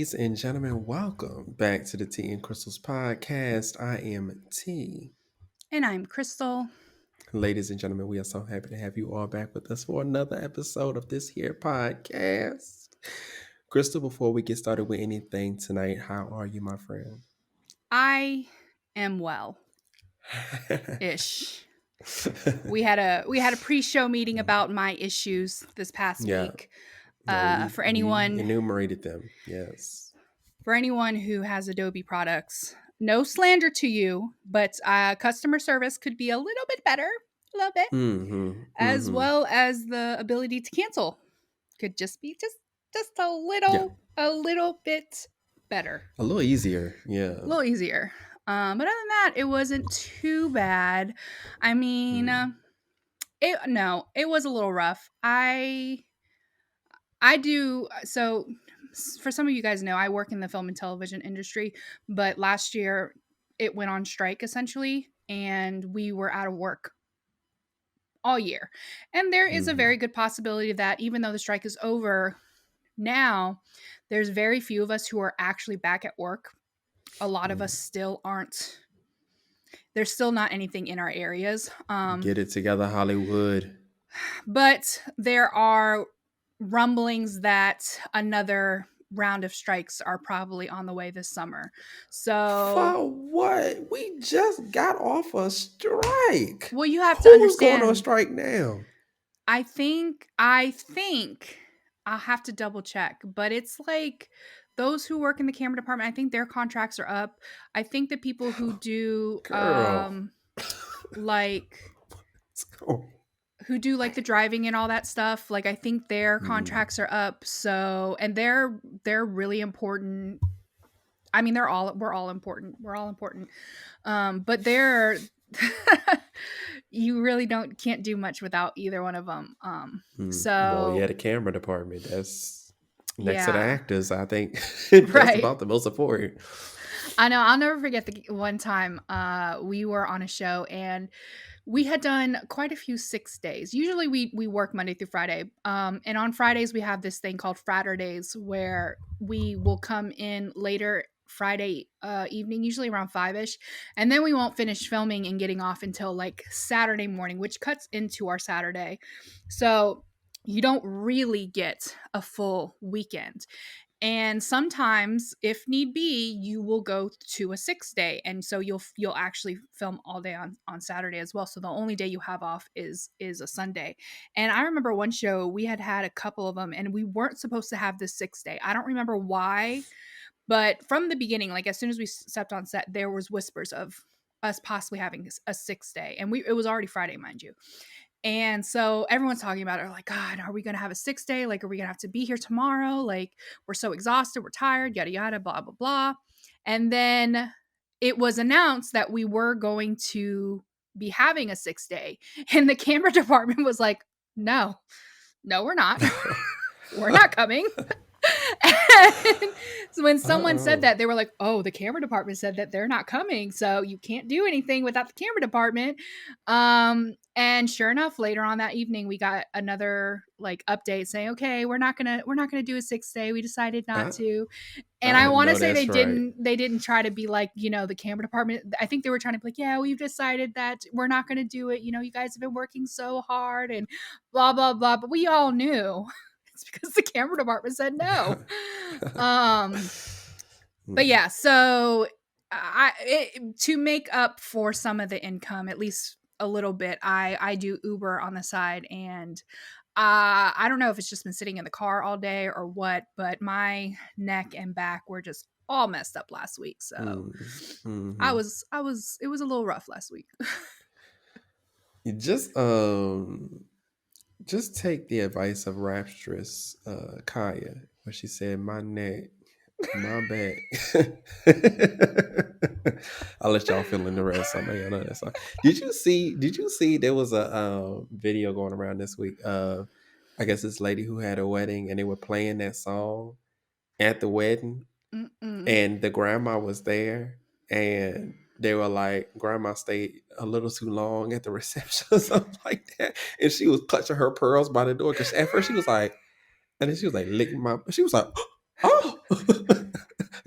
Ladies and gentlemen, welcome back to the Tea and Crystals podcast. I am T. And I'm Crystal. Ladies and gentlemen, we are so happy to have you all back with us for another episode of this here podcast. Crystal, before we get started with anything tonight, how are you, my friend? I am well ish. We had a pre-show meeting about my issues this past Yeah, week. yeah, For we anyone enumerated them. Yes. who has Adobe products, no slander to you, but customer service could be a little bit better, a little bit, Mm-hmm. as Mm-hmm. well as the ability to cancel could just be just Yeah, a little bit better. a little easier. Yeah. A little easier. But other than that, it wasn't too bad. I mean, Mm. it was a little rough. I do so. For some of you guys know, I work in the film and television industry, but last year it went on strike essentially, and we were out of work all year. And there is a Mm-hmm. very good possibility that even though the strike is over now, there's very few of us who are actually back at work. A lot of us still aren't. There's still not anything in our areas. Get it together, Hollywood. But there are rumblings that another round of strikes are probably on the way this summer. So, For what? We just got off a strike. well, you have to Who's going on understand. strike now? I think I'll have to double check, but it's like those who work in the camera department, I think their contracts are up. I think the people who do Girl. like Let's go. the driving and all that stuff, like I think their Mm, contracts are up. So, and they're really important. I mean, we're all important. We're all important. But they're you really can't do much without either one of them. Well, yeah, So the camera department. That's next to the yeah, actors. I think that's right. about the most important. I know. I'll never forget the one time we were on a show and we had done quite a few 6 days. Usually we work Monday through Friday. And on Fridays we have this thing called Fraturdays where we will come in later Friday evening, usually around 5ish, and then we won't finish filming and getting off until like Saturday morning, which cuts into our Saturday. So you don't really get a full weekend. And sometimes if need be you will go to a 6 day, and so you'll actually film all day on Saturday as well, so the only day you have off is a Sunday. And I remember one show we had a couple of them and we weren't supposed to have this 6 day. I don't remember why, but from the beginning, like as soon as we stepped on set, there was whispers of us possibly having a 6 day, and it was already Friday, mind you. And so everyone's talking about it. Like, God, are we going to have a 6 day? Like, are we going to have to be here tomorrow? Like, we're so exhausted, we're tired, yada, yada, blah, blah, blah. And then it was announced that we were going to be having a 6 day. And the camera department was like, no, we're not. We're not coming. And so when someone said Uh-oh. that, they were like, oh, the camera department said that they're not coming, so you can't do anything without the camera department. And sure enough, later on that evening we got another like update saying, okay, we're not gonna do a 6 day, we decided not I, to. And I I want to know say that's right. they didn't try to be like, the camera department. I think they were trying to be like, yeah, we've decided that we're not going to do it, you guys have been working so hard and blah blah blah, but we all knew it's because the camera department said no. um but yeah, so to make up for some of the income, at least a little bit, I do Uber on the side. And I don't know if it's just been sitting in the car all day or what, but my neck and back were just all messed up last week. So Mm-hmm. it was a little rough last week. You just take the advice of Rapstress Kaya, where she said, "My neck, my back." I'll let y'all fill in the rest. I know y'all know that song. Did you see? There was a video going around this week. I guess this lady who had a wedding and they were playing that song at the wedding, Mm-mm. and the grandma was there, and they were like, grandma stayed a little too long at the reception or something like that, and she was clutching her pearls by the door because at first she was like, and then she was like licking my, she was like, oh.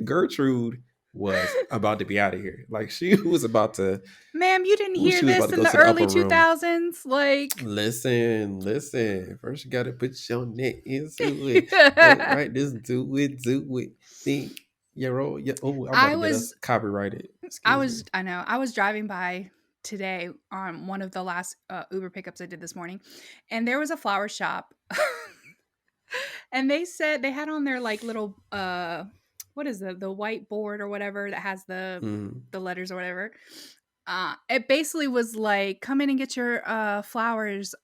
Gertrude was about to be out of here. Like she was about to. Ma'am, you didn't hear She was about this to in go the to the early upper room. 2000s? Like, Listen. First, you gotta put your neck into it. That's right. Just do it. Think you're all. Yeah. Oh, I'm about I to get us was copyrighted. Excuse me. I know. I was driving by today on one of the last Uber pickups I did this morning, and there was a flower shop. And they said they had on their like little what is the whiteboard or whatever that has Mm. the letters or whatever. It basically was like, come in and get your flowers,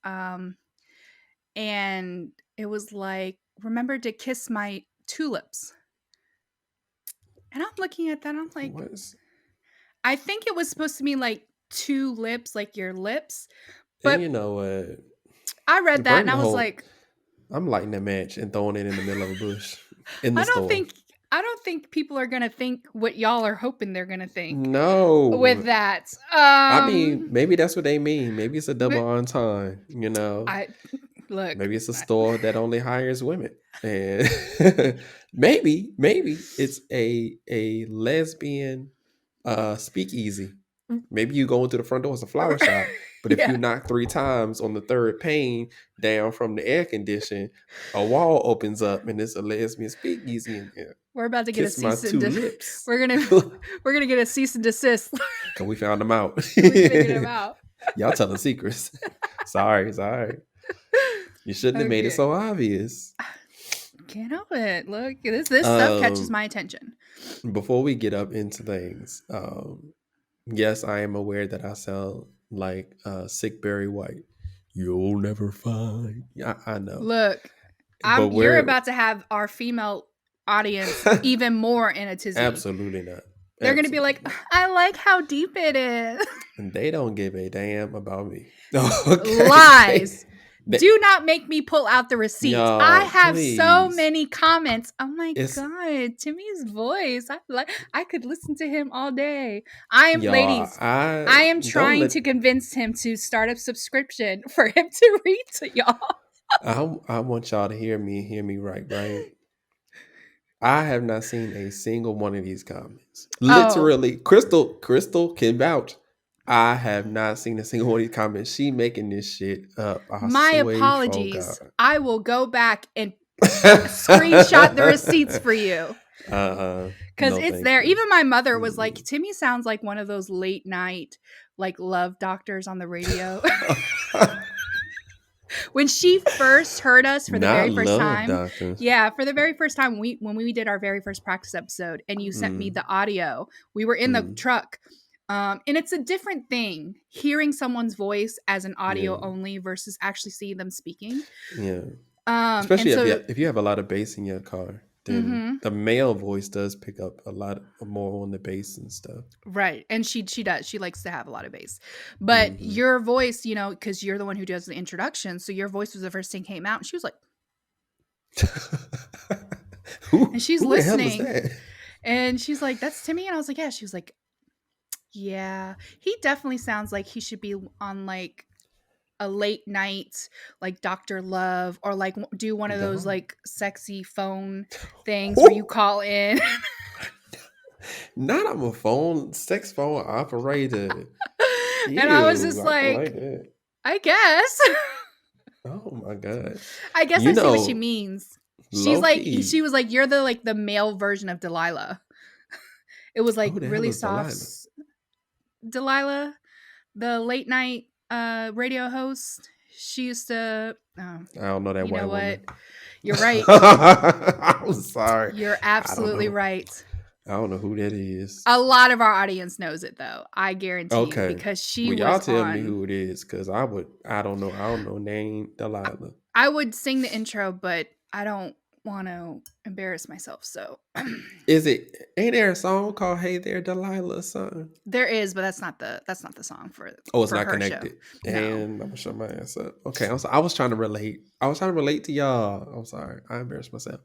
and it was like, remember to kiss my tulips. And I'm looking at that, I'm like, What's I think it was supposed to mean like two lips, like your lips. and But you know what? I read that Burn and I the was whole. like, I'm lighting a match and throwing it in the middle of a bush in the I don't store. think I don't think people are gonna think what y'all are hoping they're gonna think with No, that. I mean maybe that's what they mean. Maybe it's a double But entendre. You know, I look, maybe it's a store that only hires women, and maybe it's a lesbian speakeasy. Maybe you go into the front door, it's a flower shop, but if you yeah, knock 3 times on the third pane down from the air condition, a wall opens up and it's a lesbian speakeasy in there. we're about to get a Kiss my cease and two lips. we're gonna we're gonna get a cease and desist. Cause we found them out. We figured them out. Y'all telling secrets. Sorry. You shouldn't have made it Okay, so obvious. can't help it. Look, this stuff catches Um, my attention. before we get up into things, yes, I am aware that I sound like Sick Barry White. You'll never find. I know, Look, but you're we're about to have our female audience even more in a tizzy. absolutely not. They're gonna be Absolutely like, not. I like how deep it is. And they don't give a damn about me. Okay, Lies. they, Do not make me pull out the receipts. I y'all, have so please. many comments. Oh my It's god, Timmy's voice. I could listen to him all day. I am y'all. ladies. I I am don't trying let. to convince him to start a subscription for him to read to y'all. I want y'all to hear me right. I have not seen a single one of these comments. Oh, Literally, Crystal can vouch. I have not seen a single one of these comments. She making this shit up. I my swear for apologies. God. I will go back and screenshot the receipts for you. Because No, it's thank there. you. Even my mother was like, Mm. Timmy sounds like one of those late night, like love doctors on the radio. When she first heard us for the Not very first love time, doctors. yeah, for the very first time, when we did our very first practice episode and you sent me Mm, the audio, we were in the mm, truck. And it's a different thing hearing someone's voice as an yeah, audio only versus actually seeing them speaking. yeah. And Especially so, if you have a lot of bass in your car, then mhm. the male voice does pick up a lot more on the bass and stuff. Right. And she does. She likes to have a lot of bass. But Hmm. your voice, you know, because you're the one who does the introduction. So your voice was the first thing came out. And she was like, who and she's the hell is listening. that? And she's like, that's Timmy. And I was like, yeah. She was like, yeah. He definitely sounds like he should be on like a late night, like Dr. Love, or like do one of those No. like sexy phone things where you call in. Not on a phone, sex phone operator. And I was Ew, just I don't like like, that. I guess. Oh my god. I guess You I see what she know, means. low She key. was like, you're the like the male version of Delilah. It was like Who the hell really is soft. Delilah? Delilah, the late night radio host. She used to. Oh, I don't know that you white know woman. what? You're right. I'm sorry. You're I don't absolutely know. right. I don't know who that is. A lot of our audience knows it though. I guarantee you Okay. because she Well, y'all was tell me on. who it is, because I don't know. I don't know name Delilah. I would sing the intro, but I don't want to embarrass myself. So Ain't there a song called Hey There Delilah or something? there is, but that's not the song Oh, it's for not her show. connected. No. And I'm gonna shut my ass up. Okay, I was trying to relate. I was trying to relate to y'all. I'm sorry. I embarrassed myself.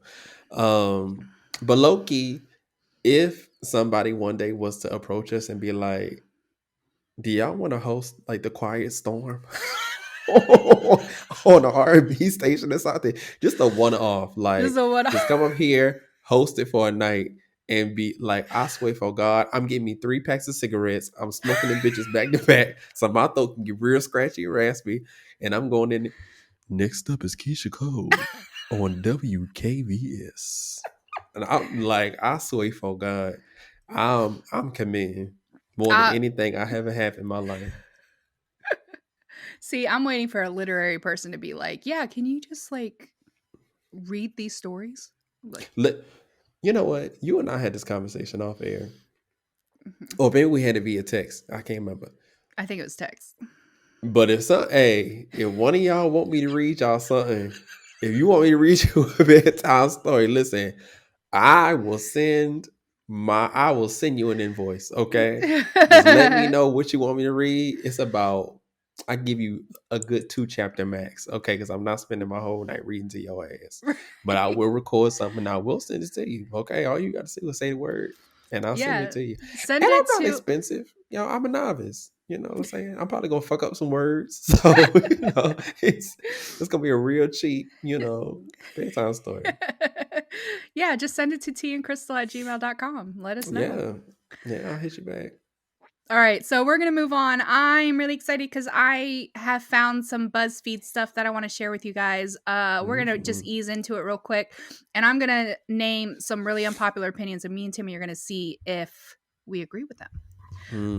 But Loki, if somebody one day was to approach us and be like, do y'all want to host like the Quiet Storm on the R&B station that's out there? Just a one off, This is like a what just come up here, host it for a night, and be like, I swear for God, I'm getting me 3 packs of cigarettes. I'm smoking them bitches back to back. So my throat can get real scratchy and raspy. And I'm going in. Next up is Keisha Cole on WKVS. And I'm like, I swear for God, I'm committing more than Uh, anything I ever have in my life. See, I'm waiting for a literary person to be like, yeah, can you just like read these stories? Like, Let, you know what? You and I had this conversation off air. mhm. Or maybe we had it via text. I can't remember. I think it was text. But if one of y'all want me to read y'all something, if you want me to read you a bedtime story, listen, I will send you an invoice, okay? Just let me know what you want me to read. It's about I give you a good 2 chapter max, okay? Because I'm not spending my whole night reading to your ass. But I will record something and I will send it to you, okay? All you gotta do is say the word and I'll send it Yeah, to you. send And it I'm not to. expensive. I'm a novice. You know what I'm saying? I'm probably gonna fuck up some words. So, it's gonna be a real cheap, bedtime story. Yeah, just send it to tandcrystal@gmail.com. Let us know. Yeah. Yeah, I'll hit you back. All right, so we're going to move on. I'm really excited because I have found some BuzzFeed stuff that I want to share with you guys. We're going to just Mm, ease into it real quick. And I'm going to name some really unpopular opinions, and me and Timmy are going to see if we agree with them.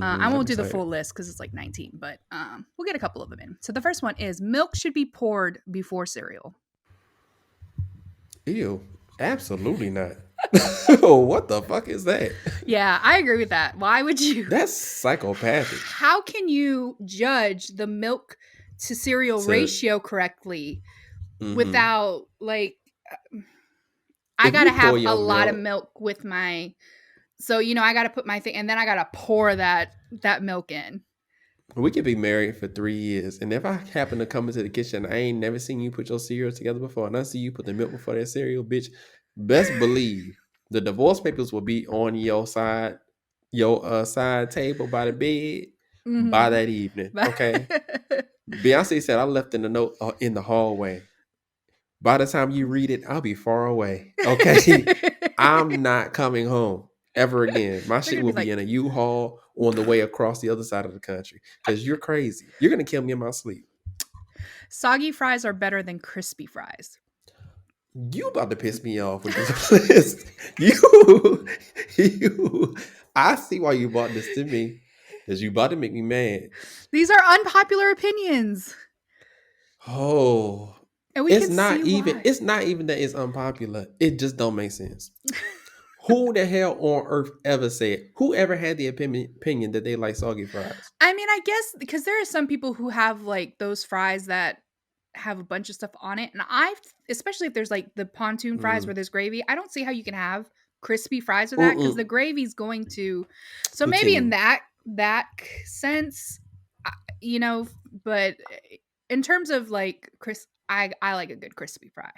I I'm won't do the excited. full list because it's like 19, but we'll get a couple of them in. So the first one is milk should be poured before cereal. Ew. Absolutely not. What the fuck is that? Yeah, I agree with that. Why would you? That's psychopathic. How can you judge the milk to cereal So, ratio correctly mhm. without like I If gotta you pour have a your lot of milk, milk with my so I gotta put my thing and then I gotta pour that milk in. we could be married for 3 years, and if I happen to come into the kitchen, I ain't never seen you put your cereal together before, and I see you put the milk before that cereal, bitch. Best believe the divorce papers will be on your side table by the bed by Mm-hmm. that evening. Okay. Beyonce said I left in the note in the hallway. By the time you read it, I'll be far away. Okay. I'm not coming home ever again. My They're shit gonna will be be like in a U-Haul on the way across the other side of the country. Because you're crazy. You're gonna kill me in my sleep. soggy fries are better than crispy fries. You about to piss me off with this list. You, you. I see why you bought this to me. Because you about to make me mad. These are unpopular opinions. Oh, And we it's can not see even. why. It's not even that it's unpopular. It just don't make sense. Who the hell on earth ever said? Who ever had the opinion that they like soggy fries? I mean, I guess because there are some people who have like those fries that have a bunch of stuff on it. And especially if there's like the pontoon fries where Mm. there's gravy, I don't see how you can have crispy fries with that because the Mm-mm. gravy's going to. So maybe in Poutine. that sense, I- you know, but in terms of like I like a good crispy fry.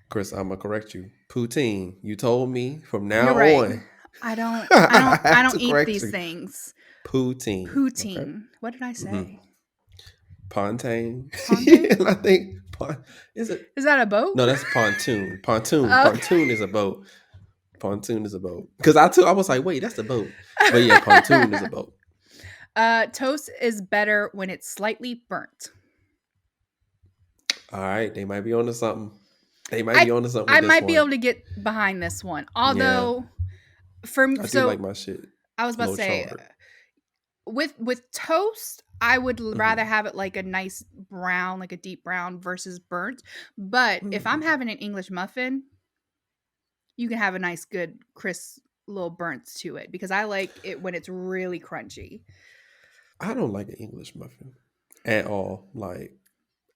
Chris, I'm gonna correct you. Poutine. You told me from You're now right. on. I don't. I I don't. I have don't to eat correct these you. things. Poutine. Okay. Poutine. What did I Mm-hmm. say? Pontaine. Pontaine? And I think is it? Is that a boat? No, that's pontoon. Pontoon. Pontoon Okay. is a boat. Pontoon is a boat. Because I was like, wait, that's a boat. But yeah, pontoon is a boat. Toast is better when it's slightly burnt. All right, they might be onto something. They might I be onto something I with this might be one. able to get behind this one. Yeah, Although I do like so my shit I was about to low say chart. with toast, I would rather Hmm. have it like a nice brown, like a deep brown versus burnt. But if I'm Hmm. having an English muffin, you can have a nice good crisp little burnt to it because I like it when it's really crunchy. I don't like an English muffin at all. Like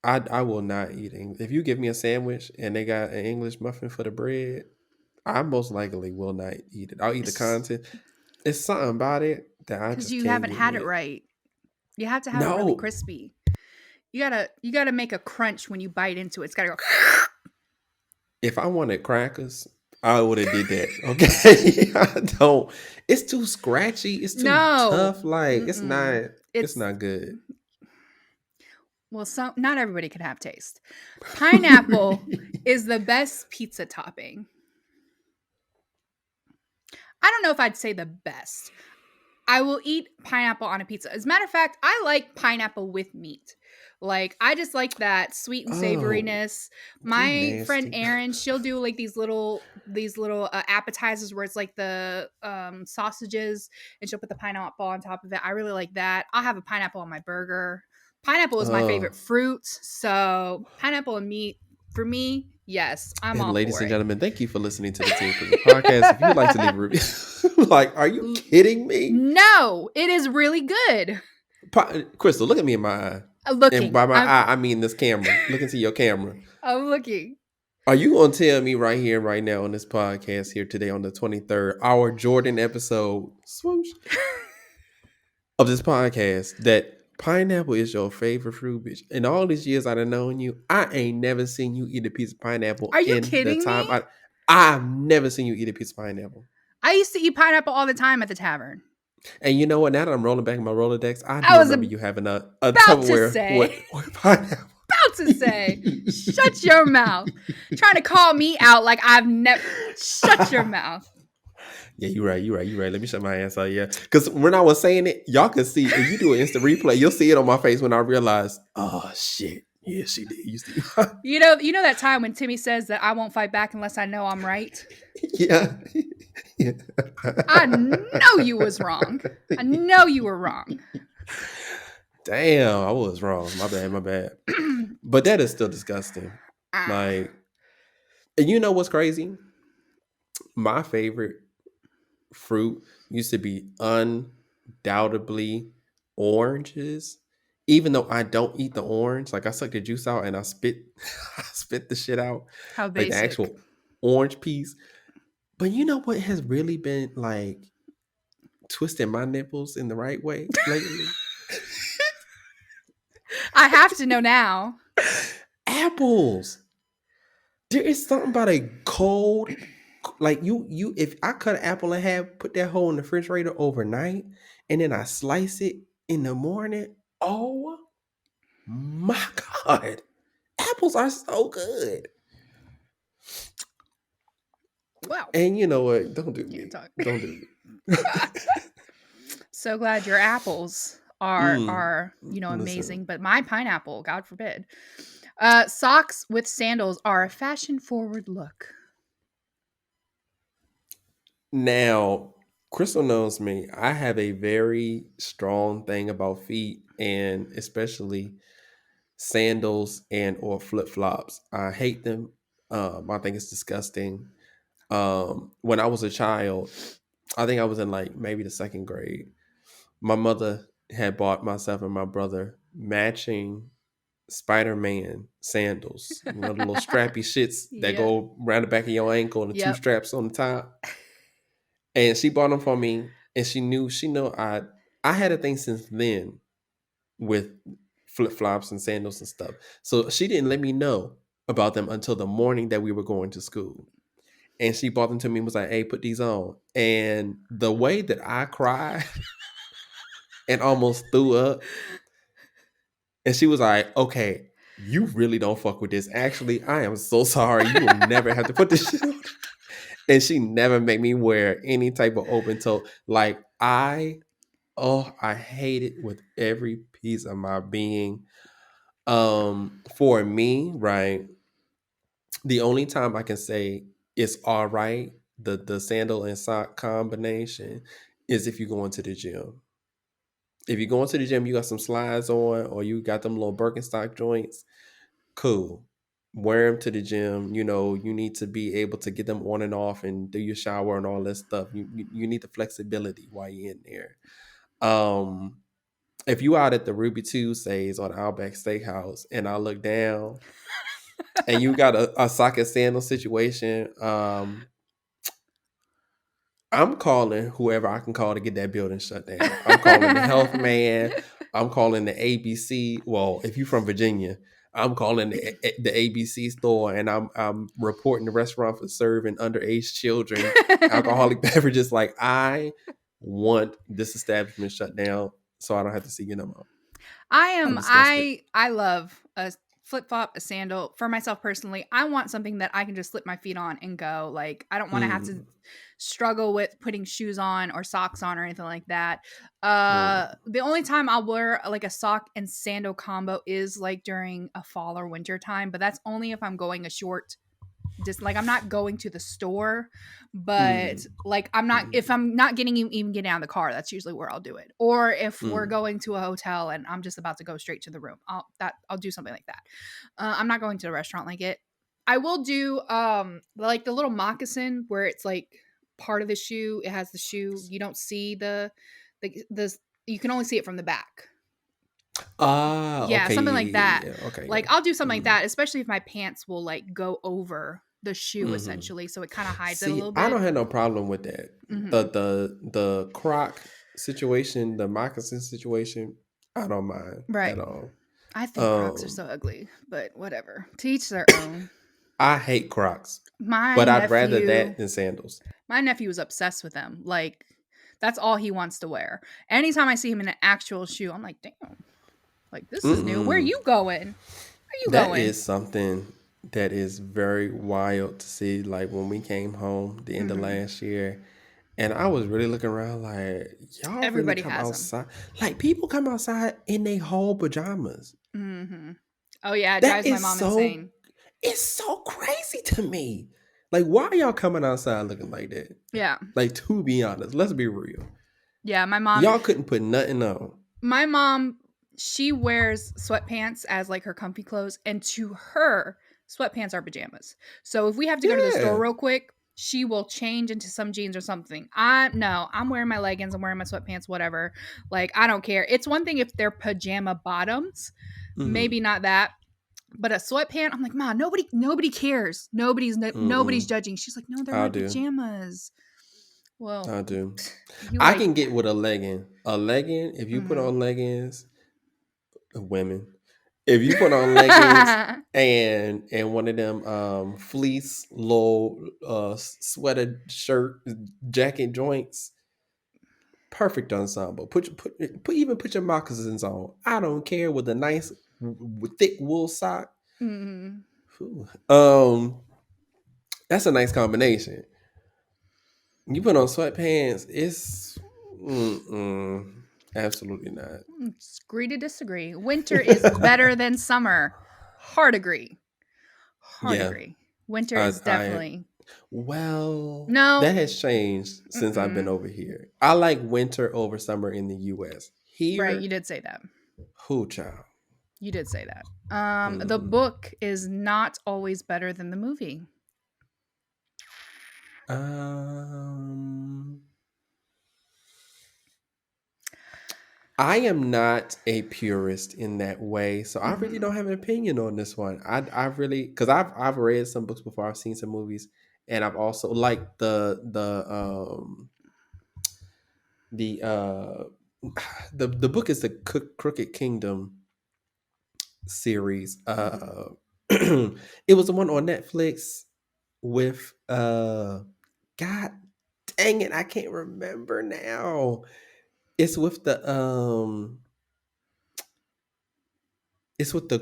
I will not eat English. If you give me a sandwich and they got an English muffin for the bread, I most likely will not eat it. I'll eat the It's content. It's something about it that I because just you can't haven't get had it with. right. You have to have it really No, crispy. You gotta make a crunch when you bite into it. It's gotta go. if I wanted crackers, I would have did that. Okay, I don't. It's too scratchy. It's too No, tough. Like it's mm-mm. not. It's It's not good. well, some not everybody can have taste. Pineapple is the best pizza topping. I don't know if I'd say the best. I will eat pineapple on a pizza. As a matter of fact, I like pineapple with meat. Like, I just like that sweet and Oh, savoriness. you My friend nasty. Erin, she'll do like these little appetizers where it's like the sausages, and she'll put the pineapple on top of it. I really like that. I'll have a pineapple on my burger. Pineapple is my Oh. favorite fruit, so pineapple and meat for me, yes, I'm And all ladies for and it. gentlemen, thank you for listening to the Team Cooking Podcast. If you'd like to leave a review, like, are you kidding me? No, it is really good. Crystal, look at me in my eye. And Looking, by my eye, I mean this camera. Look into your camera. I'm looking. Are you going to tell me right here, right now on this podcast here today on the 23rd, our Jordan episode, swoosh, of this podcast, that pineapple is your favorite fruit, bitch? In all these years I've known you, I ain't never seen you eat a piece of pineapple Are you in the kidding me? time I've never seen you eat a piece of pineapple. I used to eat pineapple all the time at the tavern. And you know what? Now that I'm rolling back in my Rolodex, I I do was remember you having a about to Tupperware say, with pineapple. shut your mouth. Trying to call me out like I've never, shut your mouth. Yeah, you're right. You're right. You're right. Let me shut my ass out. Yeah, because when I was saying it, y'all can see if you do an instant replay, you'll see it on my face when I realize, oh shit, yeah, she did. You see, You know that time when Timmy says that I won't fight back unless I know I'm right? yeah, yeah. I know you was wrong. I know you were wrong. Damn, I was wrong. My bad. My bad. But that is still disgusting. Ah, Like, and you know what's crazy? My favorite fruit used to be undoubtedly oranges. Even though I don't eat the orange, like I suck the juice out and I spit, I spit the shit out, how like the basic. actual orange piece. But you know what has really been like twisting my nipples in the right way lately? I have to know now. Apples. There is something about a cold, like you. If I cut an apple in half, put that hole in the refrigerator overnight, and then I slice it in the morning. Oh my god, apples are so good. Well, And you know what? Don't do can't me. talk. Don't do me. So glad your apples are mm, are listen. amazing, but my pineapple, God forbid. Socks with sandals are a fashion forward look. Now, Crystal knows me. I have a very strong thing about feet, and especially sandals and or flip flops. I hate them. I think it's disgusting. When I was a child, I think I was in like maybe the second grade. My mother had bought myself and my brother matching Spider-Man sandals. You know, the little strappy shits that Yeah. go around the back of your ankle and the two Yep. straps on the top. And she bought them for me, and she know I had a thing since then with flip flops and sandals and stuff. So she didn't let me know about them until the morning that we were going to school. And she brought them to me and was like, hey, put these on. And the way that I cried and almost threw up, and she was like, okay, you really don't fuck with this. Actually, I am so sorry. You will never have to put this shit on. And she never made me wear any type of open toe. Like I hate it with every piece of my being. For me, right, the only time I can say it's all right, the sandal and sock combination is if you go into the gym. If you go into the gym, you got some slides on, or you got them little Birkenstock joints, cool. Wear them to the gym. You know, you need to be able to get them on and off and do your shower and all that stuff. You need the flexibility while you're in there. Um, if you out at the Ruby Tuesdays or the Outback Steakhouse and I look down and you got a socket sandal situation, I'm calling whoever I can call to get that building shut down. I'm calling the health man. I'm calling the ABC. Well, if you're from Virginia, I'm calling the ABC store, and I'm reporting the restaurant for serving underage children alcoholic beverages. Like, I want this establishment shut down so I don't have to see you no more. I I'm am disgusted. I love a flip flop, a sandal. For myself personally, I want something that I can just slip my feet on and go. Like, I don't want to have to Mm, struggle with putting shoes on or socks on or anything like that. mm, The only time I'll wear like a sock and sandal combo is like during a fall or winter time, but that's only if I'm going a short just like I'm not going to the store, but mm, like I'm not if mm, I'm not getting even getting out of the car, that's usually where I'll do it. Or if we're mm. going to a hotel and I'm just about to go straight to the room, I'll do something like that. I'm not going to a restaurant like it. I will do like the little moccasin where it's like part of the shoe. It has the shoe. You don't see the you can only see it from the back. Ah, Yeah, okay, something yeah, like yeah, that. yeah, yeah. Okay, Like, yeah. I'll do something like Mm, that, especially if my pants will, like, go over the shoe hmm. essentially, so it kinda hides it a See, little I bit. don't have no problem with that. Mhm. The Croc situation, the moccasin situation, I don't mind Right. at all. I think Crocs are Um, so ugly, but whatever. To each their own. I hate Crocs, My but I'd rather nephew that than sandals. my nephew was obsessed with them, like, that's all he wants to wear. Anytime I see him in an actual shoe, I'm like, "Damn, like, this is new. Where Mm-mm. you going? Where you That going?" is something that is very wild to see. Like when we came home the end of Mhm. last year, and I was really looking around like, y'all really Everybody come has them. outside? Like people come outside in their whole pajamas. Mhm. Oh, yeah, it That drives my is mom so, insane. it's so crazy to me. Like, why are y'all coming outside looking like that? Yeah. Like, to be honest, let's be real. Yeah, my mom Y'all couldn't put nothing on. my mom, she wears sweatpants as like her comfy clothes, and to her, sweatpants are pajamas. So if we have to go to the store Yeah. real quick, she will change into some jeans or something. I no, I'm wearing my leggings, I'm wearing my sweatpants, whatever. Like I don't care. It's one thing if they're pajama bottoms, maybe Mm-hmm. not that. But a sweatpant, I'm like, Ma, nobody cares. Nobody's Mm-mm. judging. She's like, no, they're I my do. pajamas. Well, I do. you I like can get with a legging. A legging, if you put mhm. on leggings, women, if you put on leggings and one of them fleece low sweater shirt jacket joints, perfect ensemble. Put your moccasins on. I don't care with a nice thick wool sock. Mhm. Whew. That's a nice combination. You put on sweatpants, it's absolutely not. Agree to disagree. Winter is better than summer. Hard agree. Hard Yeah, agree. Winter I is I definitely well, no. that has changed since I've been Mm-mm. over here. I like winter over summer in the U.S. Right, you Here, did say that. who child? You did say that. The Mm. book is not always better than the movie. Um, I am not a purist in that way, so I really Hmm. don't have an opinion on this one. I really because I've read some books before, I've seen some movies, and I've also liked the the book is the Crooked Kingdom series. Hmm. It was the one on Netflix with God dang it, I can't remember now. It's with the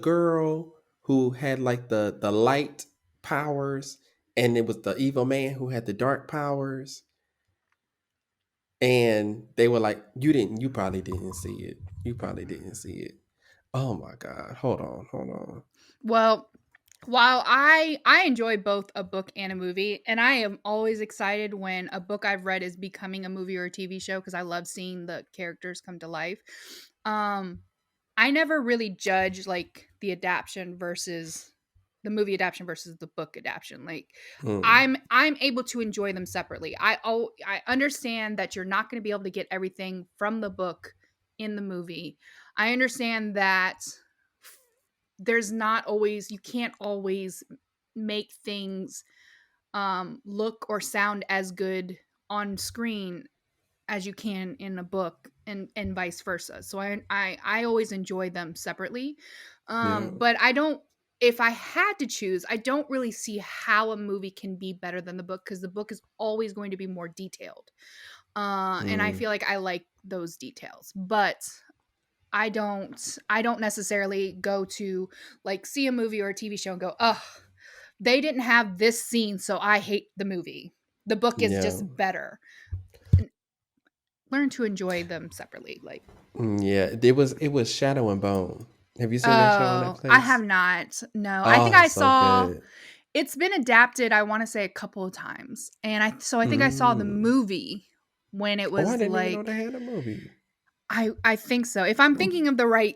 girl who had like the light powers, and it was the evil man who had the dark powers. And they were like, you probably didn't see it. You probably didn't see it. Oh my God. Hold on. Well, while I enjoy both a book and a movie, and I am always excited when a book I've read is becoming a movie or a TV show because I love seeing the characters come to life. Um, I never really judge like the movie adaptation versus the book adaptation. Like Mm, I'm able to enjoy them separately. I understand that you're not going to be able to get everything from the book in the movie. I understand that there's not always you can't always make things look or sound as good on screen as you can in a book and vice versa. So I always enjoy them separately. yeah. But I don't if I had to choose, I don't really see how a movie can be better than the book because the book is always going to be more detailed. And I Mm, feel like I like those details. But I don't necessarily go to like see a movie or a TV show and go, "Ugh, they didn't have this scene, so I hate the movie." The book is Yeah. just better. Learn to enjoy them separately. Like, Yeah, it was Shadow and Bone. Have you seen that show on oh, I have Netflix? not. No, I think Oh, I it's so saw good. it's been adapted, I wanna say a couple of times, and I think I saw the Mm. movie when it Oh, I was didn't even know they like had a movie. I think so. If I'm thinking of the right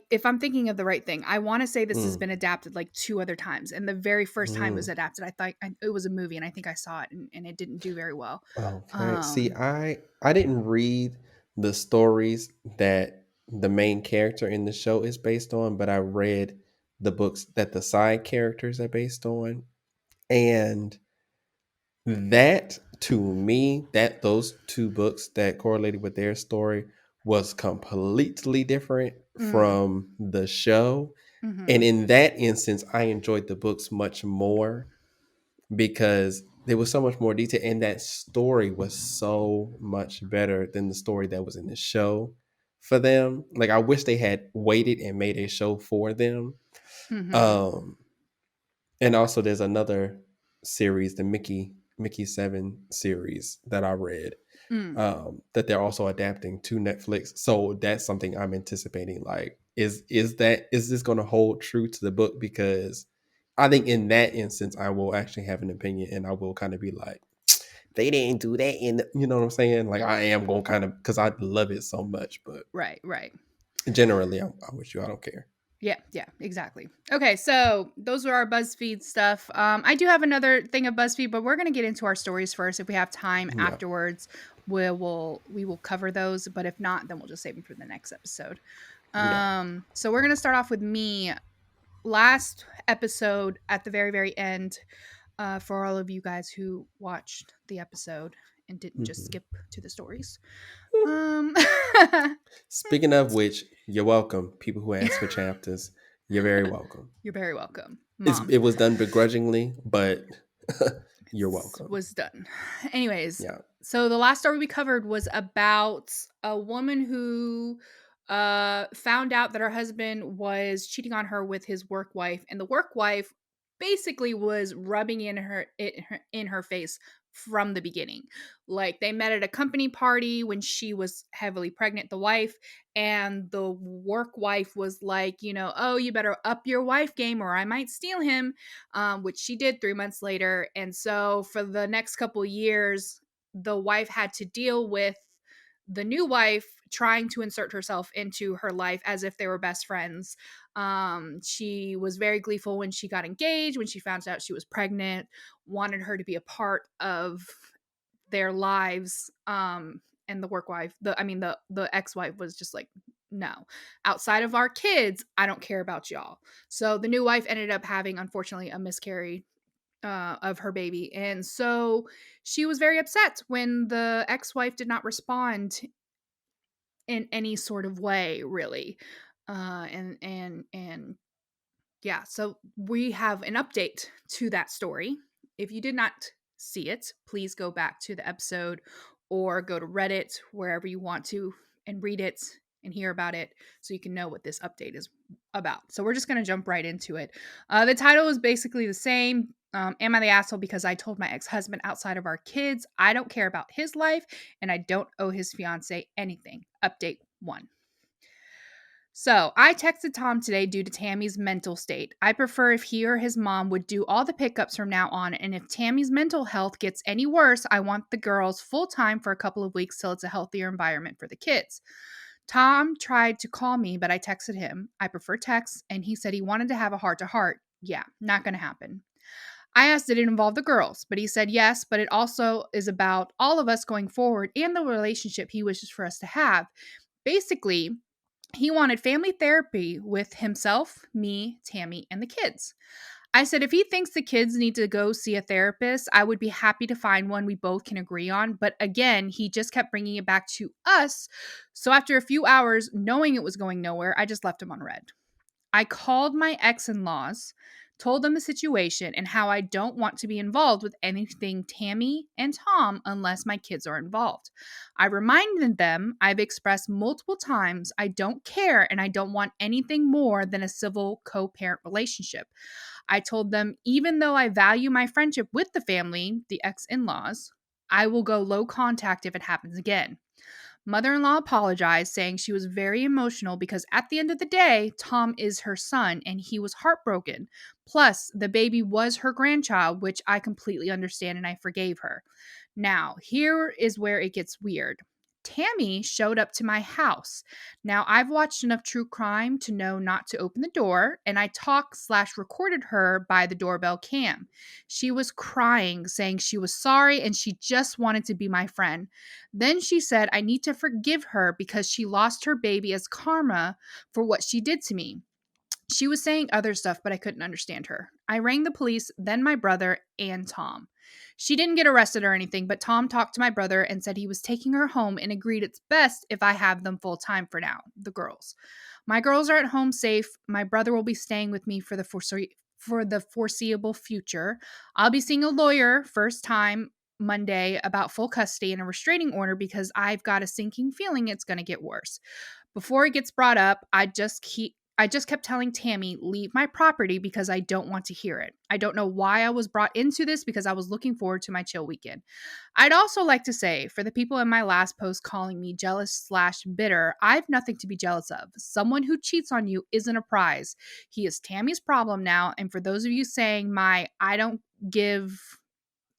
thing, I wanna say this has Mm. been adapted, like, 2 other times, and the very first time it was Mm. adapted, I thought it was a movie, and I think I saw it, and it didn't do very well. Okay. See, Um I didn't read the stories that the main character in the show is based on, but I read the books that the side characters are based on. And that to me, that those two books that correlated with their story was completely different mm, from the show. And mhm, in that instance, I enjoyed the books much more because there was so much more detail, and that story was so much better than the story that was in the show for them. Like I wish they had waited and made a show for them. mhm, Um, and also there's another series, the Mickey 7 series that I read, mm, that they're also adapting to Netflix. So that's something I'm anticipating. Like, is this going to hold true to the book? Because I think in that instance, I will actually have an opinion, and I will kind of be like, they didn't do that in, you know what I'm saying? Like, I am going to kind of because I love it so much, but right, right. generally, I'm with you. I don't care. Yeah, yeah, exactly. Okay, so those are our BuzzFeed stuff. I do have another thing of BuzzFeed, but we're gonna get into our stories first. If we have time Yeah, afterwards, we will cover those. But if not, then we'll just save them for the next episode. yeah. So we're gonna start off with me. Last episode at the very very end, for all of you guys who watched the episode and didn't just Hmm. skip to the stories. Um, Speaking of which, you're welcome. People who ask for chapters, you're very welcome. you're very welcome, Mom. It was done begrudgingly, but you're welcome. Was done. Anyways, Yeah. so the last story we covered was about a woman who found out that her husband was cheating on her with his work wife, and the work wife basically was rubbing in her face from the beginning. Like they met at a company party when she was heavily pregnant, the wife, and the work wife was like, oh, you better up your wife game or I might steal him, which she did 3 months later. And so for the next couple years, the wife had to deal with the new wife trying to insert herself into her life as if they were best friends. She was very gleeful when she got engaged, when she found out she was pregnant, wanted her to be a part of their lives. And the work wife, the ex-wife was just like, no, outside of our kids, I don't care about y'all. So the new wife ended up having, unfortunately, a miscarriage of her baby. And so she was very upset when the ex wife did not respond in any sort of way, really. And yeah, so we have an update to that story. If you did not see it, please go back to the episode or go to Reddit, wherever you want to, and read it and hear about it so you can know what this update is about. So we're just going to jump right into it. The title is basically the same. Am I the asshole because I told my ex husband outside of our kids I don't care about his life and I don't owe his fiance anything? Update 1. So, I texted Tom today due to Tammy's mental state. I prefer if he or his mom would do all the pickups from now on, and if Tammy's mental health gets any worse, I want the girls full time for a couple of weeks till it's a healthier environment for the kids. Tom tried to call me, but I texted him. I prefer text, and he said he wanted to have a heart to heart. Yeah, not going to happen. I asked, did it involve the girls? But he said yes, but it also is about all of us going forward and the relationship he wishes for us to have. Basically, he wanted family therapy with himself, me, Tammy, and the kids. I said, if he thinks the kids need to go see a therapist, I would be happy to find one we both can agree on. But again, he just kept bringing it back to us. So after a few hours, knowing it was going nowhere, I just left him on red. I called my ex in laws. Told them the situation and how I don't want to be involved with anything Tammy and Tom unless my kids are involved. I reminded them I've expressed multiple times I don't care and I don't want anything more than a civil co parent relationship. I told them even though I value my friendship with the family, the ex in laws, I will go low contact if it happens again. Mother in law apologized, saying she was very emotional because at the end of the day, Tom is her son and he was heartbroken. Plus, the baby was her grandchild, which I completely understand and I forgave her. Now, here is where it gets weird. Tammy showed up to my house. Now, I've watched enough true crime to know not to open the door, and I talked/recorded her by the doorbell cam. She was crying, saying she was sorry and she just wanted to be my friend. Then she said, I need to forgive her because she lost her baby as karma for what she did to me. She was saying other stuff, but I couldn't understand her. I rang the police, then my brother and Tom. She didn't get arrested or anything, but Tom talked to my brother and said he was taking her home and agreed it's best if I have them full time for now, the girls. My girls are at home safe. My brother will be staying with me for the foreseeable future. I'll be seeing a lawyer first time Monday about full custody and a restraining order because I've got a sinking feeling it's going to get worse. Before it gets brought up, I just kept telling Tammy, leave my property because I don't want to hear it. I don't know why I was brought into this because I was looking forward to my chill weekend. I'd also like to say, for the people in my last post calling me jealous/bitter, I've nothing to be jealous of. Someone who cheats on you isn't a prize. He is Tammy's problem now. And for those of you saying I don't give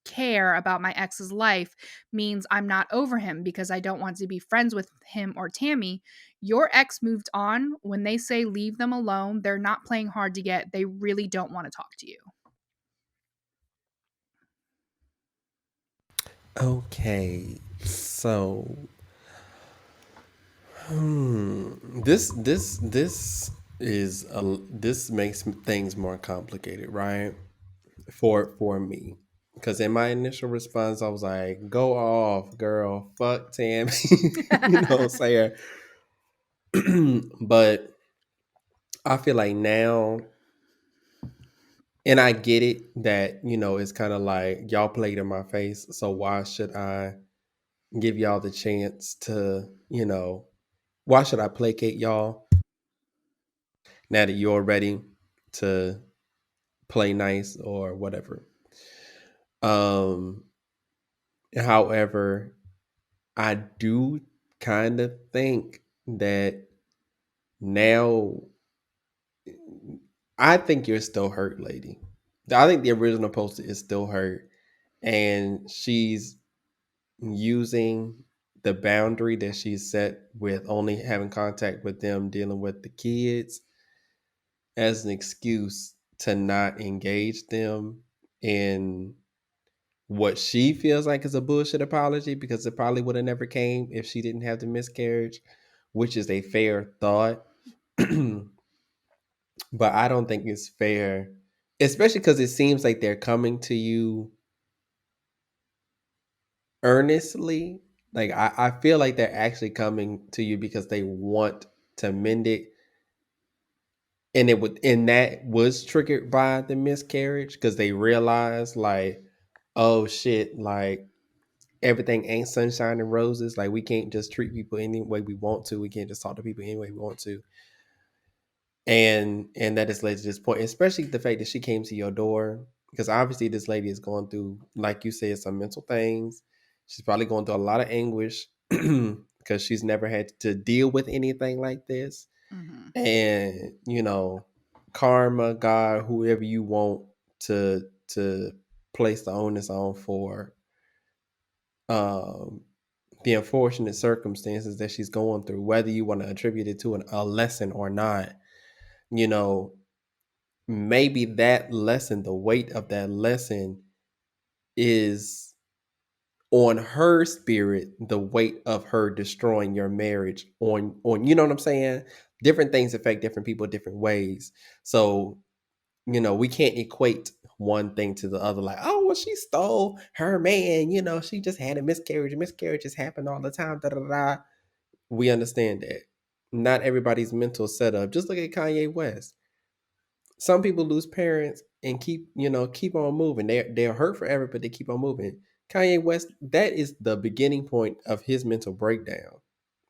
care about my ex's life means I'm not over him because I don't want to be friends with him or Tammy. Your ex moved on. When they say leave them alone, they're not playing hard to get. They really don't want to talk to you. Okay, so this makes things more complicated, right? For me, because in my initial response, I was like, "Go off, girl, fuck Tammy," you know what I'm saying? But I feel like now, and I get it that it's kind of like y'all played in my face, so why should I give y'all the chance to, why should I placate y'all now that you're ready to play nice or whatever? Um, However, I do kind of think that now, I think you're still hurt, lady. I think the original poster is still hurt, and she's using the boundary that she set with only having contact with them dealing with the kids as an excuse to not engage them in what she feels like is a bullshit apology, because it probably would have never came if she didn't have the miscarriage, which is a fair thought. But I don't think it's fair, especially because it seems like they're coming to you earnestly. Like I feel like they're actually coming to you because they want to mend it, and that was triggered by the miscarriage because they realized like, oh shit, like everything ain't sunshine and roses. Like we can't just treat people any way we want to. We can't just talk to people any way we want to. And that has led to this point, especially the fact that she came to your door, because obviously this lady is going through, like you said, some mental things. She's probably going through a lot of anguish because she's never had to deal with anything like this. Mm-hmm. And karma, God, whoever you want to place the onus on for um the unfortunate circumstances that she's going through, whether you want to attribute it to a lesson or not, you know maybe that lesson, the weight of that lesson is on her spirit, the weight of her destroying your marriage on you know what I'm saying? Different things affect different people different ways. So, we can't equate one thing to the other, like, oh well, she stole her man, she just had a miscarriage. Miscarriages happen all the time. Da, da, da. We understand that. Not everybody's mental setup. Just look at Kanye West. some people lose parents and keep on moving. They're hurt forever, but they keep on moving. Kanye West, that is the beginning point of his mental breakdown.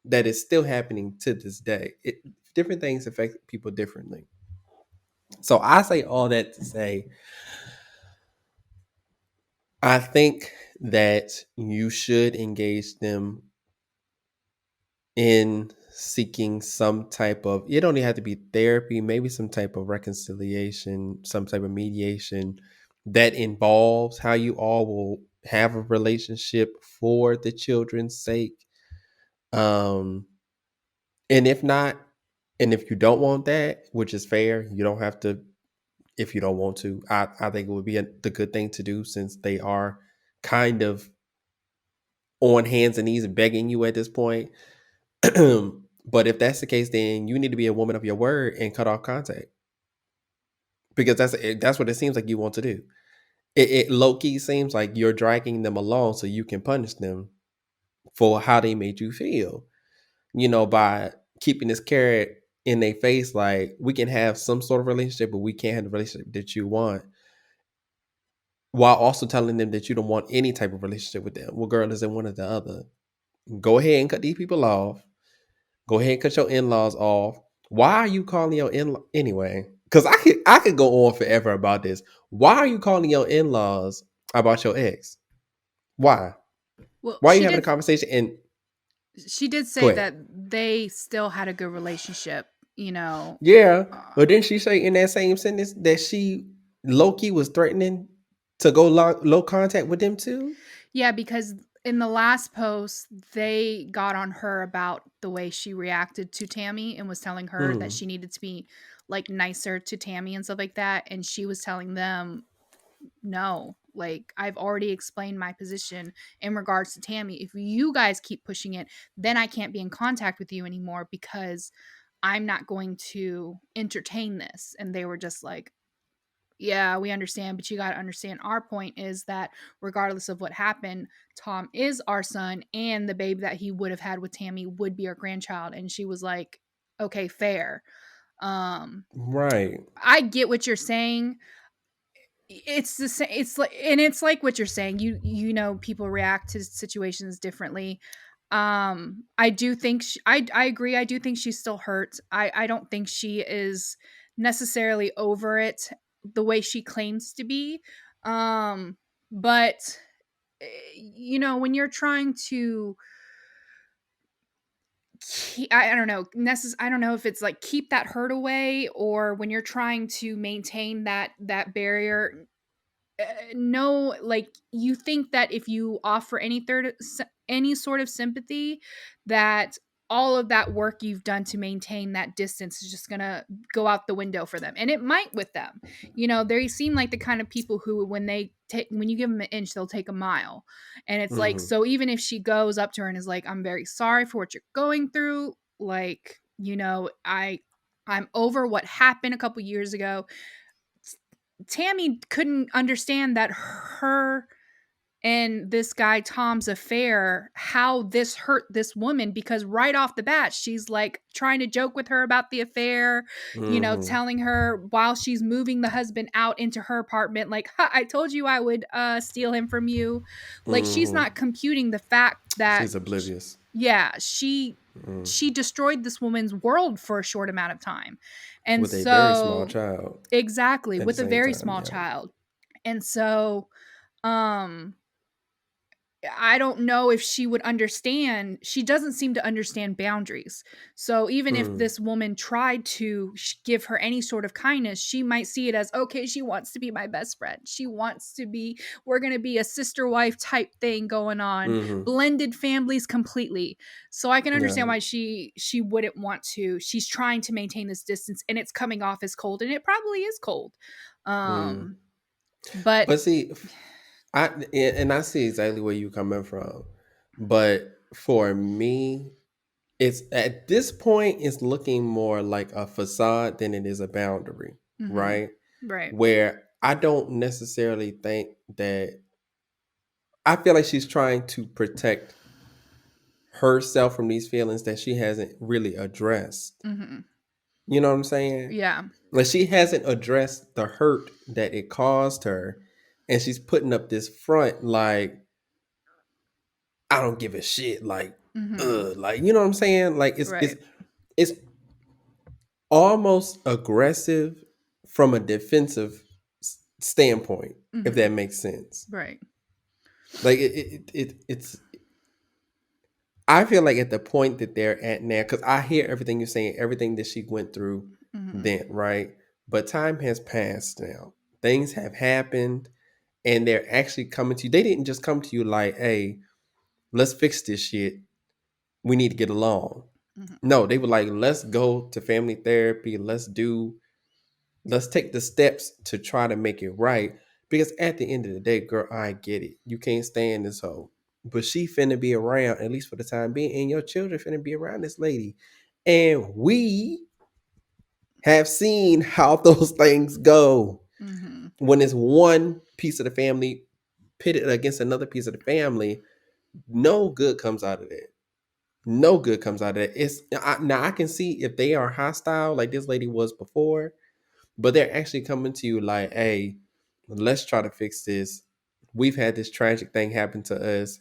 That is still happening to this day. Different things affect people differently. So I say all that to say, I think that you should engage them in seeking some type of, it don't even have to be therapy, maybe some type of reconciliation, some type of mediation that involves how you all will have a relationship for the children's sake. Um, and if not, and if you don't want that, which is fair, you don't have to if you don't want to. I think it would be the good thing to do since they are kind of on hands and knees begging you at this point. But if that's the case, then you need to be a woman of your word and cut off contact because that's what it seems like you want to do. It low key seems like you're dragging them along so you can punish them for how they made you feel. By keeping this carrot in their face, like we can have some sort of relationship, but we can't have the relationship that you want, while also telling them that you don't want any type of relationship with them, regardless of one or the other. Go ahead and cut these people off. Go ahead and cut your in-laws off. Why are you calling your in anyway? Because I could go on forever about this. Why are you calling your in-laws about your ex? Why? Well, Why are you having a conversation? And she did go say ahead. that they still had a good relationship, Yeah, uh, but didn't she say in that same sentence that she Loki was threatening to go low contact with them too? yeah, because in the last post, they got on her about the way she reacted to Tammy and was telling her that Mm, she needed to be like nicer to Tammy and stuff like that. And she was telling them, no, like I've already explained my position in regards to Tammy. If you guys keep pushing it, then I can't be in contact with you anymore because I'm not going to entertain this. And they were just like, yeah, we understand, but you got to understand our point is that regardless of what happened, Tom is our son, and the baby that he would have had with Tammy would be our grandchild. And she was like, okay, fair. Um, right. I get what you're saying. It's the same. It's like, and it's like what you're saying. People react to situations differently. I do think I agree. I do think she's still hurt. I don't think she is necessarily over it the way she claims to be. But when you're trying to I don't know. I don't know if it's like keep that hurt away, or when you're trying to maintain that barrier. No, like you think that if you offer any sort of sympathy, that all of that work you've done to maintain that distance is just gonna go out the window for them, and it might with them. They seem like the kind of people who, when you give them an inch, they'll take a mile, and it's like, Hmm. so even if she goes up to her and is like, "I'm very sorry for what you're going through," like, I'm over what happened a couple years ago. Tammy couldn't understand that her and this guy Tom's affair, how this hurt this woman, because right off the bat, she's like trying to joke with her about the affair, Hmm. telling her while she's moving the husband out into her apartment, like, ha, I told you I would steal him from you. Like, she's Hmm. not computing the fact that, She's oblivious. yeah, she destroyed this woman's world for a short amount of time. And With a very small so, child exactly, at the with a same very time. small Yeah. child. And so, um, I don't know if she would understand. She doesn't seem to understand boundaries. So even if Mm. this woman tried to give her any sort of kindness, she might see it as, okay, she wants to be my best friend. She wants to be, we're going to be a sister wife type thing going on, Hmm. blended families completely. So I can understand Yeah. why she wouldn't want to. She's trying to maintain this distance, and it's coming off as cold, and it probably is cold. Mm. Um but But see, and I see exactly where you're coming from. But for me, it's at this point, it's looking more like a facade than it is a boundary, mhm, right? right. Where I don't necessarily think that I feel like she's trying to protect herself from these feelings that she hasn't really addressed. Mhm. You know what I'm saying? Yeah. Like she hasn't addressed the hurt that it caused her, and she's putting up this front like I don't give a shit. Mhm. Like you know what I'm saying? Like Right. it's almost aggressive from a defensive standpoint, if Mhm. that makes sense. Right. Like it's. I feel like at the point that they're at now, because I hear everything you're saying, everything that she went through Mhm. then, right? But time has passed now. Things have happened, and they're actually coming to you. They didn't just come to you like, "Hey, let's fix this shit. We need to get along." Mhm. No, they were like, "Let's go to family therapy. Let's take the steps to try to make it right." Because at the end of the day, girl, I get it. You can't stand this hoe. But she finna be around, at least for the time being, and your children finna be around this lady. And we have seen how those things go Mhm. when it's one piece of the family pitted against another piece of the family. No good comes out of that. No good comes out of that. Now I can see if they are hostile like this lady was before, but they're actually coming to you like, hey, let's try to fix this. We've had this tragic thing happen to us.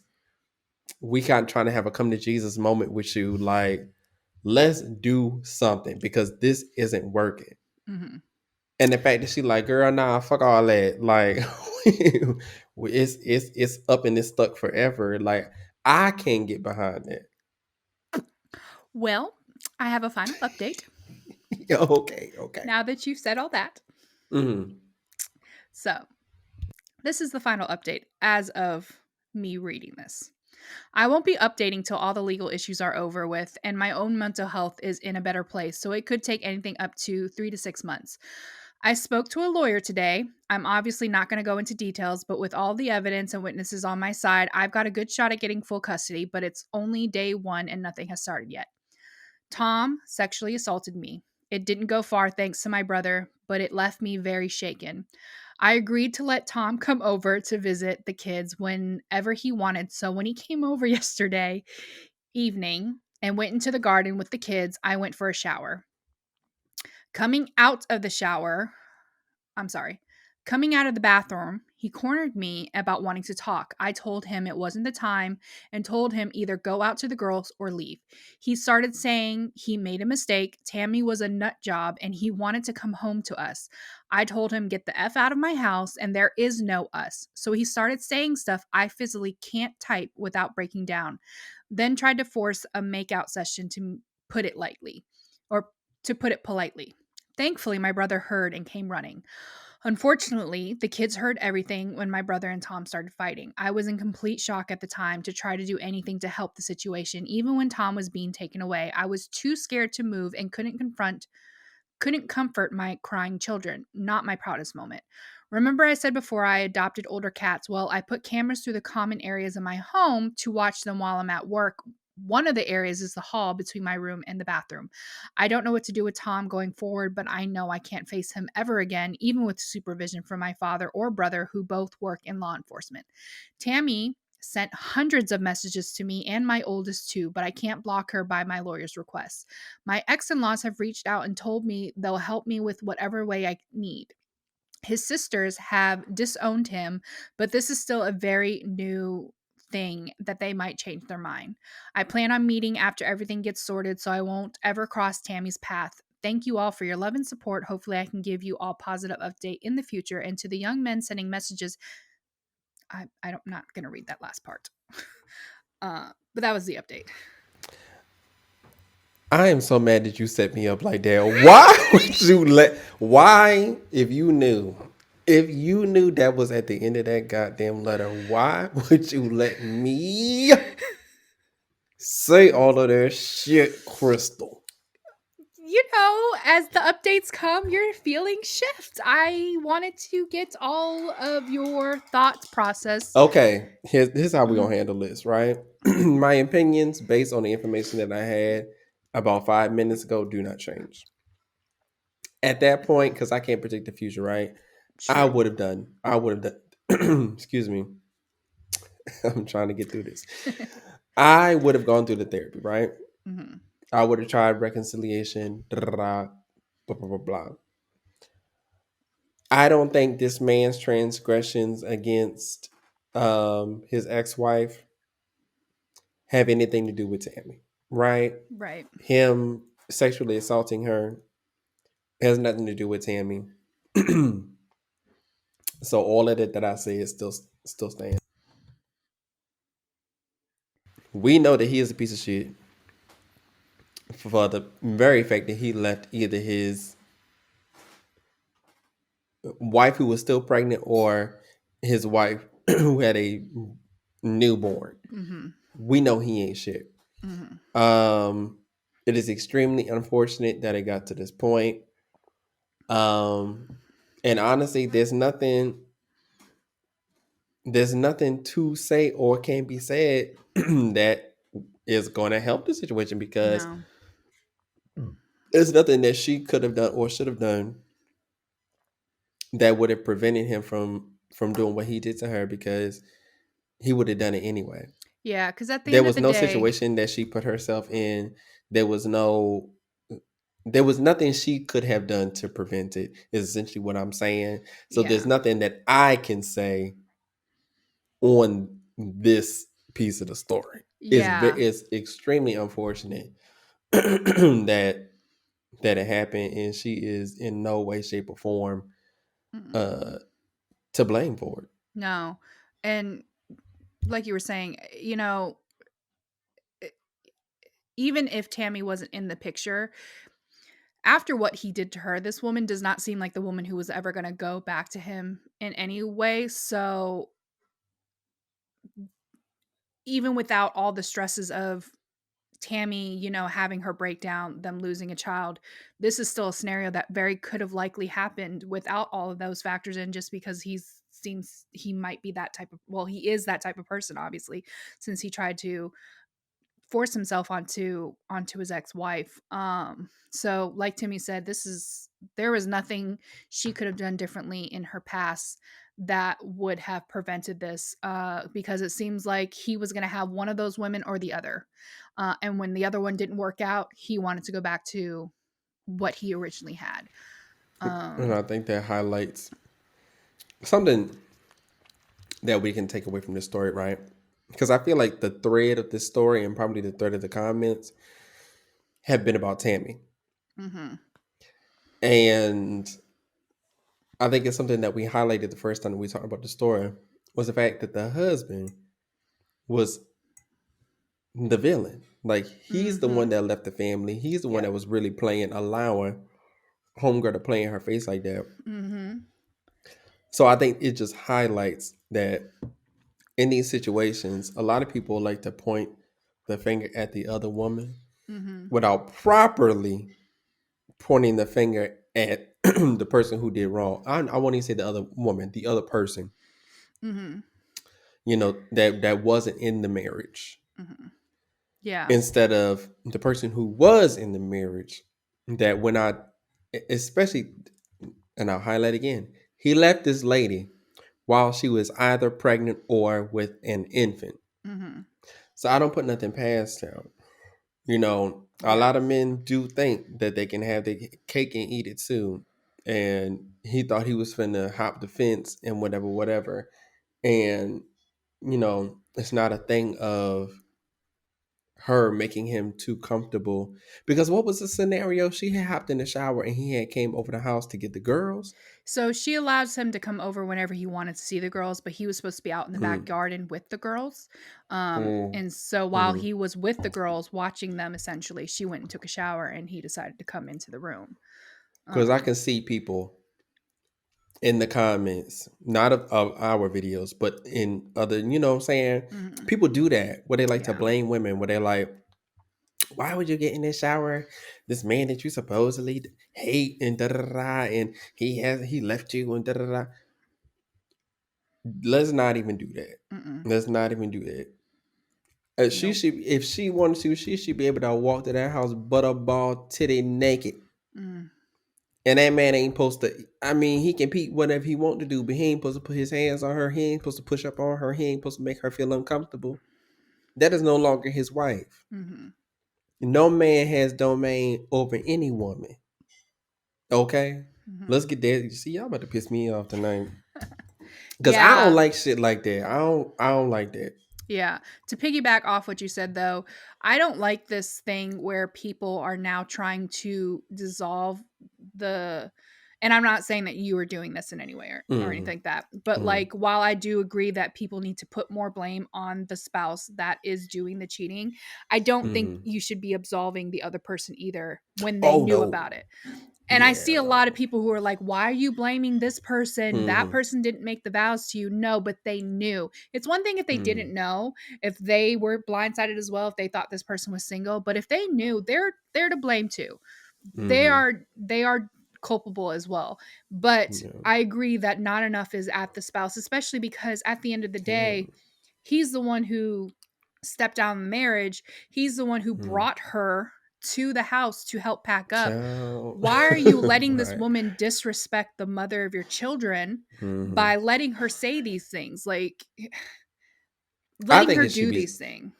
We got trying to have a come to Jesus moment with you. Like, let's do something because this isn't working. Mhm. And the fact that she like, girl, nah, fuck all that. Like, it's up and it's stuck forever. Like, I can't get behind that. Well, I have a final update Okay, okay. now that you've said all that. Mm-hmm. So, this is the final update as of me reading this. I won't be updating till all the legal issues are over with and my own mental health is in a better place, so it could take anything up to 3 to 6 months. I spoke to a lawyer today. I'm obviously not going to go into details, but with all the evidence and witnesses on my side, I've got a good shot at getting full custody, but it's only day one and nothing has started yet. Tom sexually assaulted me. It didn't go far thanks to my brother, but it left me very shaken. I agreed to let Tom come over to visit the kids whenever he wanted. So when he came over yesterday evening and went into the garden with the kids, I went for a shower. Coming out of the shower, I'm sorry. Coming out of the bathroom, he cornered me about wanting to talk. I told him it wasn't the time and told him either go out to the girls or leave. He started saying he made a mistake. Tammy was a nut job and he wanted to come home to us. I told him get the F out of my house and there is no us. So he started saying stuff I physically can't type without breaking down. Then tried to force a makeout session to put it lightly or to put it politely. Thankfully, my brother heard and came running. Unfortunately, the kids heard everything when my brother and Tom started fighting. I was in complete shock at the time to try to do anything to help the situation. Even when Tom was being taken away, I was too scared to move and couldn't comfort my crying children. Not my proudest moment. Remember, I said before I adopted older cats? Well, I put cameras through the common areas of my home to watch them while I'm at work. One of the areas is the hall between my room and the bathroom. I don't know what to do with Tom going forward, but I know I can't face him ever again, even with supervision from my father or brother, who both work in law enforcement. Tammy sent hundreds of messages to me and my oldest too, but I can't block her by my lawyer's request. My ex in laws have reached out and told me they'll help me with whatever way I need. His sisters have disowned him, but this is still a very new thing that they might change their mind. I plan on meeting after everything gets sorted so I won't ever cross Tammy's path. Thank you all for your love and support. Hopefully, I can give you all positive update in the future. And to the young men sending messages, I'm not going to read that last part. But that was the update. I am so mad that you set me up like that. Why would you let? Why, if you knew that was at the end of that goddamn letter, why would you let me say all of that shit, Crystal? As the updates come, your feelings shift. I wanted to get all of your thoughts process. Okay, here's how we're Mhm. gonna handle this, right? My opinions, based on the information that I had about 5 minutes ago, do not change. At that point, because I can't predict the future, right? True. I would have done, excuse me, I'm trying to get through this. I would have gone through the therapy, right? Mhm. I would have tried reconciliation. Da, da, da, da. blah blah blah blah. I don't think this man's transgressions against his ex-wife have anything to do with Tammy, right? Right. Him sexually assaulting her has nothing to do with Tammy. So all of it that I say is still stands. We know that he is a piece of shit for the very fact that he left either his wife who was still pregnant or his wife who had a newborn. Mm-hmm. We know he ain't shit. Mm-hmm. It is extremely unfortunate that it got to this point. And honestly, there's nothing to say or can be said that is going to help the situation because No. there's nothing that she could have done or should have done that would have prevented him from doing what he did to her because he would have done it anyway. Yeah, because at the There end of was the no day, situation that she put herself in. There was no there was nothing she could have done to prevent it, is essentially what I'm saying. So there's yeah, nothing that I can say on this piece of the story. yeah, It's extremely unfortunate that it happened, and she is in no way, shape, or form mm-mm. uh to blame for it. No. And like you were saying, e- even if Tammy wasn't in the picture, after what he did to her, this woman does not seem like the woman who was ever going to go back to him in any way. So even without all the stresses of Tammy, having her breakdown, them losing a child, this is still a scenario that very could have likely happened without all of those factors in, just because he might be that type of, well, he is that type of person, obviously, since he tried to force himself onto his ex-wife. So like Timmy said, there was nothing she could have done differently in her past that would have prevented this, because it seems like he was going to have one of those women or the other, and when the other one didn't work out, he wanted to go back to what he originally had. And um I think that highlights something that we can take away from this story, right? Because I feel like the thread of this story and probably the thread of the comments have been about Tammy. mhm And I think it's something that we highlighted the first time that we talked about the story was the fact that the husband was the villain. Like he's the one mhm that left the family. He's the one that yep was really allowing homegirl to play in her face like that. mhm So I think it just highlights that in these situations, a lot of people like to point the finger at the other woman mhm without properly pointing the finger at the person who did wrong. I won't even say the other woman, the other person, mhm that wasn't in the marriage. mhm yeah Instead of the person who was in the marriage that when I especially and I'll highlight again, he left this lady while she was either pregnant or with an infant. mhm So I don't put nothing past him. A yeah lot of men do think that they can have the cake and eat it too. And he thought he was finna hop the fence and whatever, whatever. And, it's not a thing of her making him too comfortable. Because what was the scenario? She had hopped in the shower and he had came over the house to get the girls. So she allows him to come over whenever he wanted to see the girls, but he was supposed to be out in the back Mm, garden with the girls. mm, And so while mm. he was with the girls watching them, essentially, she went and took a shower and he decided to come into the room. Because I Um, can see people in the comments, not of our videos, but in other, what I'm saying? mhm. People do that where they like to Yeah. blame women, where they're like, why would you get in this shower? This man that you supposedly hate and da da da, and he left you and da da da. Let's not even do that. Mm-mm. Let's not even do that. She Nope. should, if she wanted to, she should be able to walk to that house butterball titty naked. Mm, And that man ain't supposed to. I mean, he can peek whatever he want to do, but he ain't supposed to put his hands on her. He ain't supposed to push up on her. He ain't supposed to make her feel uncomfortable. That is no longer his wife. mm-hmm. No man has domain over any woman. Okay, Mhm. let's get there. You see, y'all about to piss me off tonight because I don't Yeah. like shit like that. I don't like that. Yeah. To piggyback off what you said, though, I don't like this thing where people are now trying to dissolve the. And I'm not saying that you are doing this in any way or Mm, anything like that. But, mm, like, while I do agree that people need to put more blame on the spouse that is doing the cheating, I don't think mm. you should be absolving the other person either when they Oh knew no, about it. And I yeah, see a lot of no. people who are like, why are you blaming this person? That Mm-hmm. person didn't make the vows to you. No, but they knew. It's one thing if they Mm-hmm. didn't know, if they were blindsided as well, if they thought this person was single. But if they knew, they're to blame too. They Mm-hmm. are culpable as well. But Yeah. I agree that not enough is at the spouse, especially because at the end of the Yeah. day, he's the one who stepped down in the marriage. He's the one who Mm. brought her to the house to help pack up. Child. Why are you letting this Right. woman disrespect the mother of your children Mm-hmm. by letting her say these things? Like I letting think her it should do be these things.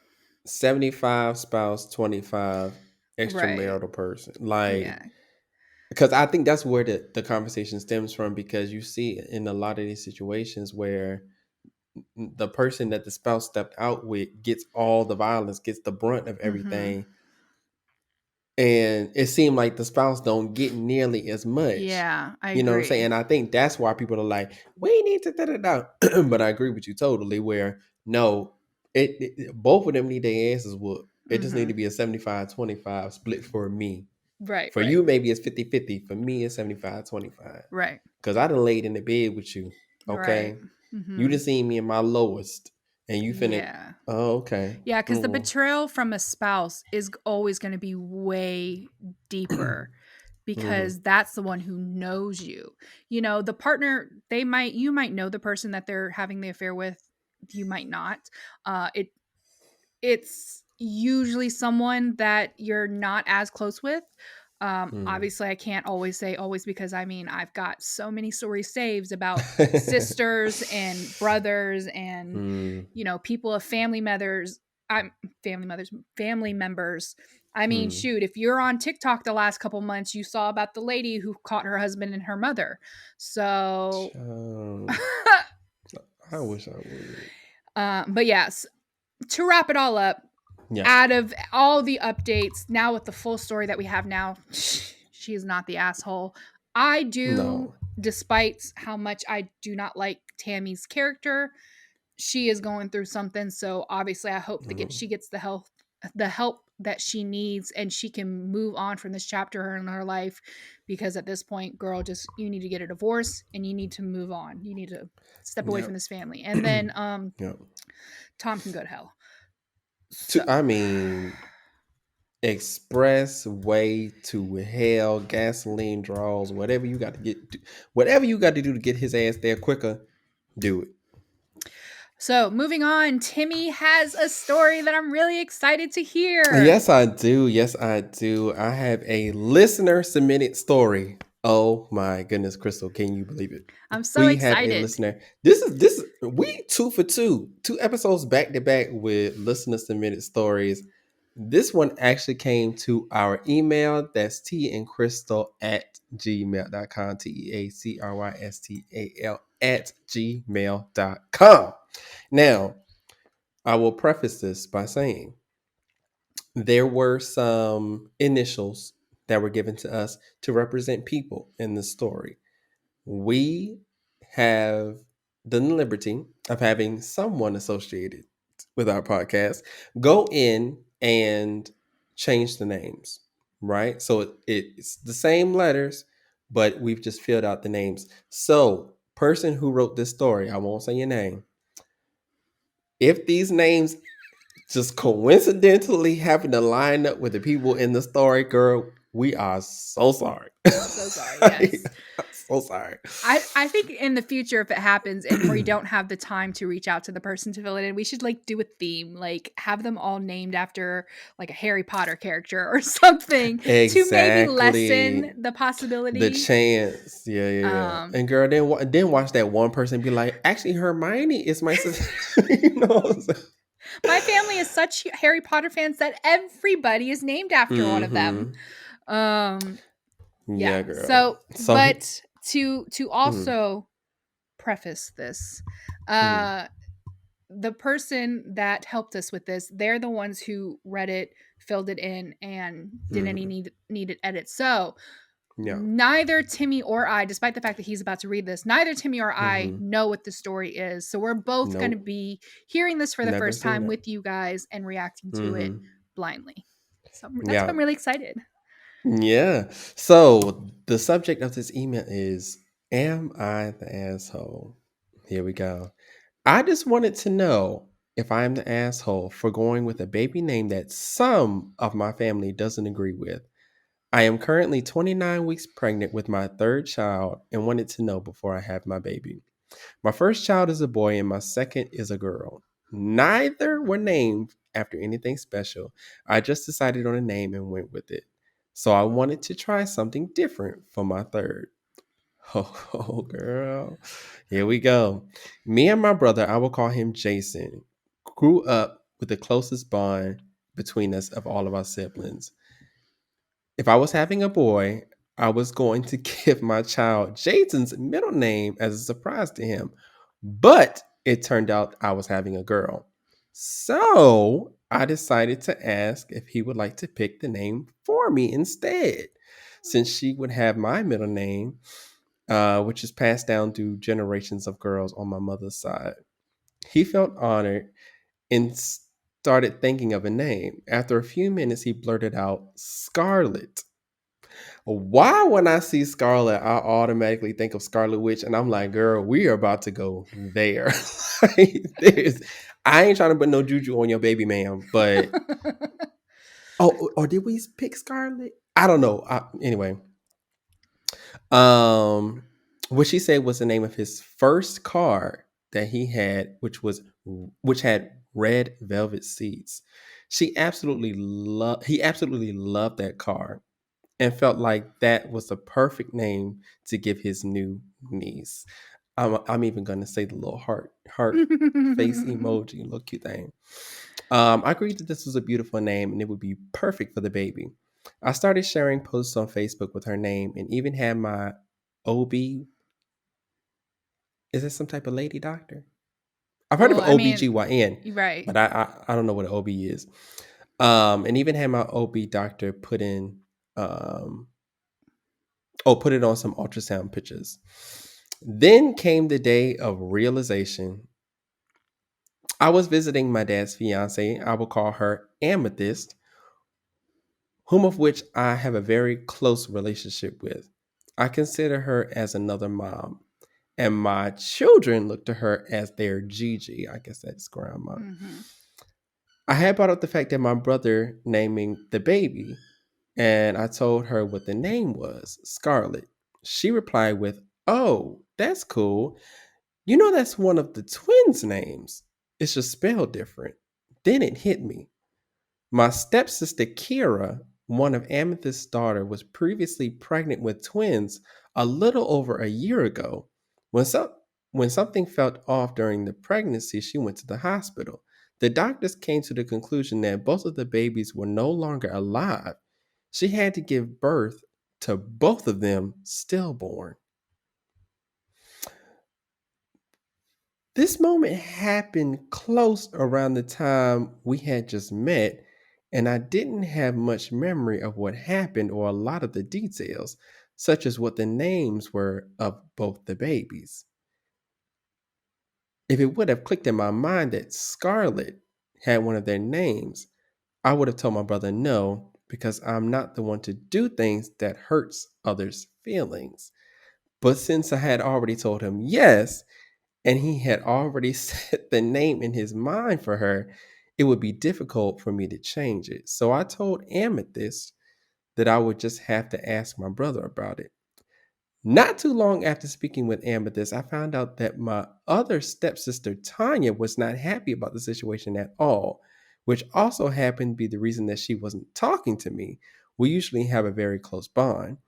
75 spouse, 25 Right. extramarital person. Like, Yeah. because I think that's where the conversation stems from, because you see in a lot of these situations where the person that the spouse stepped out with gets all the violence, gets the brunt of Mhm. everything. And it seemed like the spouse don't get nearly as much. Yeah, I You know what I'm saying? agree. And I think that's why people are like, we need to da da da. But I agree with you totally. Where no, both of them need their asses whooped. It just need to Mhm. be a 75-25 split for me. Right, For right. you, maybe it's 50-50. For me, it's 75-25. Right. Because I done laid in the bed with you. Right. Okay. You Mhm. just seen me in my lowest. And you finna, Yeah. oh, okay. Yeah, cuz the Mm-mm. betrayal from a spouse is always going to be way deeper Mm-hmm. because that's the one who knows you. You know, the partner, you might know the person that they're having the affair with, you might not. It's usually someone that you're not as close with. Obviously, I can't always say always because I mean, I've got so many stories saved about sisters and brothers and, Mm. people of I'm family members. I mean, Mm. shoot, if you're on TikTok the last couple months, you saw about the lady who caught her husband and her mother. So, Child, I wish I would. but yes, to wrap it all up, Yeah. out of all the updates, now with the full story that we have now, she is not the asshole. I do, No. despite how much I do not like Tammy's character, she is going through something. So obviously, I hope that Mhm. she gets the help that she needs, and she can move on from this chapter in her life. Because at this point, girl, just you need to get a divorce and you need to move on. You need to step away Yep. from this family, and then Yep. Tom can go to hell. To, So. I mean, express way to hell, gasoline draws, whatever you got to whatever you got to do to get his ass there quicker, do it. So, moving on, Timmy has a story that I'm really excited to hear. Yes, I do. Yes, I do. I have a listener submitted story. Oh my goodness, Crystal, can you believe it? I'm so We have a excited. listener. This is we 2 for 2. 2 episodes back to back with listener submitted stories. This one actually came to our email. That's T and Crystal at gmail.com. TEACRYSTAL at gmail.com. Now, I will preface this by saying there were some initials that were given to us to represent people in the story. We have done the liberty of having someone associated with our podcast go in and change the names, right? So it's the same letters, but we've just filled out the names. So, person who wrote this story, I won't say your name. If these names just coincidentally happen to line up with the people in the story, girl, we are so sorry. So sorry. Yes. So sorry. I think in the future, if it happens and we don't have the time to reach out to the person to fill it in, we should like do a theme, like have them all named after like a Harry Potter character or something to maybe lessen Exactly. the The possibility. chance. Yeah, yeah, yeah. Um, And girl, then watch that one person be like, actually, Hermione is my sister. You know what I'm saying? my family is such Harry Potter fans that everybody is named after one of them. Mm-hmm. Um, Yeah, Yeah. girl. So, So he. but to Mm, also preface this, mm, uh the person that helped us with this, they're the ones who read it, filled it in, and did any mm, needed edits. So yeah. neither Timmy or I, despite the fact that he's about to read this, neither Timmy or I Mm-hmm. know what the story is. So we're both going to Nope. be hearing this for the Never first seen time it. with you guys and reacting to it Mm-hmm. blindly. So that's why Yeah. I'm really excited. Yeah. So the subject of this email is, am I the asshole? Here we go. I just wanted to know if I'm the asshole for going with a baby name that some of my family doesn't agree with. I am currently 29 weeks pregnant with my third child and wanted to know before I have my baby. My first child is a boy and my second is a girl. Neither were named after anything special. I just decided on a name and went with it. So I wanted to try something different for my third. Oh, girl. Here we go. Me and my brother, I will call him Jason, grew up with the closest bond between us of all of our siblings. If I was having a boy, I was going to give my child Jason's middle name as a surprise to him. But it turned out I was having a girl. So I decided to ask if he would like to pick the name for me instead, since she would have my middle name, which is passed down through generations of girls on my mother's side. He felt honored and started thinking of a name. After a few minutes, he blurted out Scarlet. Why, when I see Scarlet, I automatically think of Scarlet Witch, and I'm like, girl, we are about to go there. Like, I ain't trying to put no juju on your baby, ma'am. But or did we pick Scarlet? I don't know. Anyway, um, what she said was the name of his first car that he had, which had red velvet seats. He absolutely loved that car and felt like that was the perfect name to give his new niece. I'm even gonna say the little heart face emoji, little cute thing. I agreed that this was a beautiful name and it would be perfect for the baby. I started sharing posts on Facebook with her name and even had my OB. Is this some type of lady doctor? I've heard of Well, I mean, OBGYN, right. but I don't know what an OB is. And even had my OB doctor um, put it on some ultrasound pictures. Then came the day of realization. I was visiting my dad's fiance. I will call her Amethyst, whom of which I have a very close relationship with. I consider her as another mom, and my children look to her as their Gigi. I guess that's grandma. Hmm. I had brought up the fact that my brother naming the baby, and I told her what the name was, Scarlet. She replied with, "Oh, that's cool. You know, that's one of the twins' names. It's just spelled different." Then it hit me. My stepsister Kira, one of Amethyst's daughter, was previously pregnant with twins a little over a year ago. When, some, when something felt off during the pregnancy, she went to the hospital. The doctors came to the conclusion that both of the babies were no longer alive. She had to give birth to both of them stillborn. This moment happened close around the time we had just met, and I didn't have much memory of what happened or a lot of the details, such as what the names were of both the babies. If it would have clicked in my mind that Scarlet had one of their names, I would have told my brother no, because I'm not the one to do things that hurts others' feelings. But since I had already told him yes, and he had already set the name in his mind for her, it would be difficult for me to change it. So I told Amethyst that I would just have to ask my brother about it. Not too long after speaking with Amethyst, I found out that my other stepsister, Tanya, was not happy about the situation at all, which also happened to be the reason that she wasn't talking to me. We usually have a very close bond.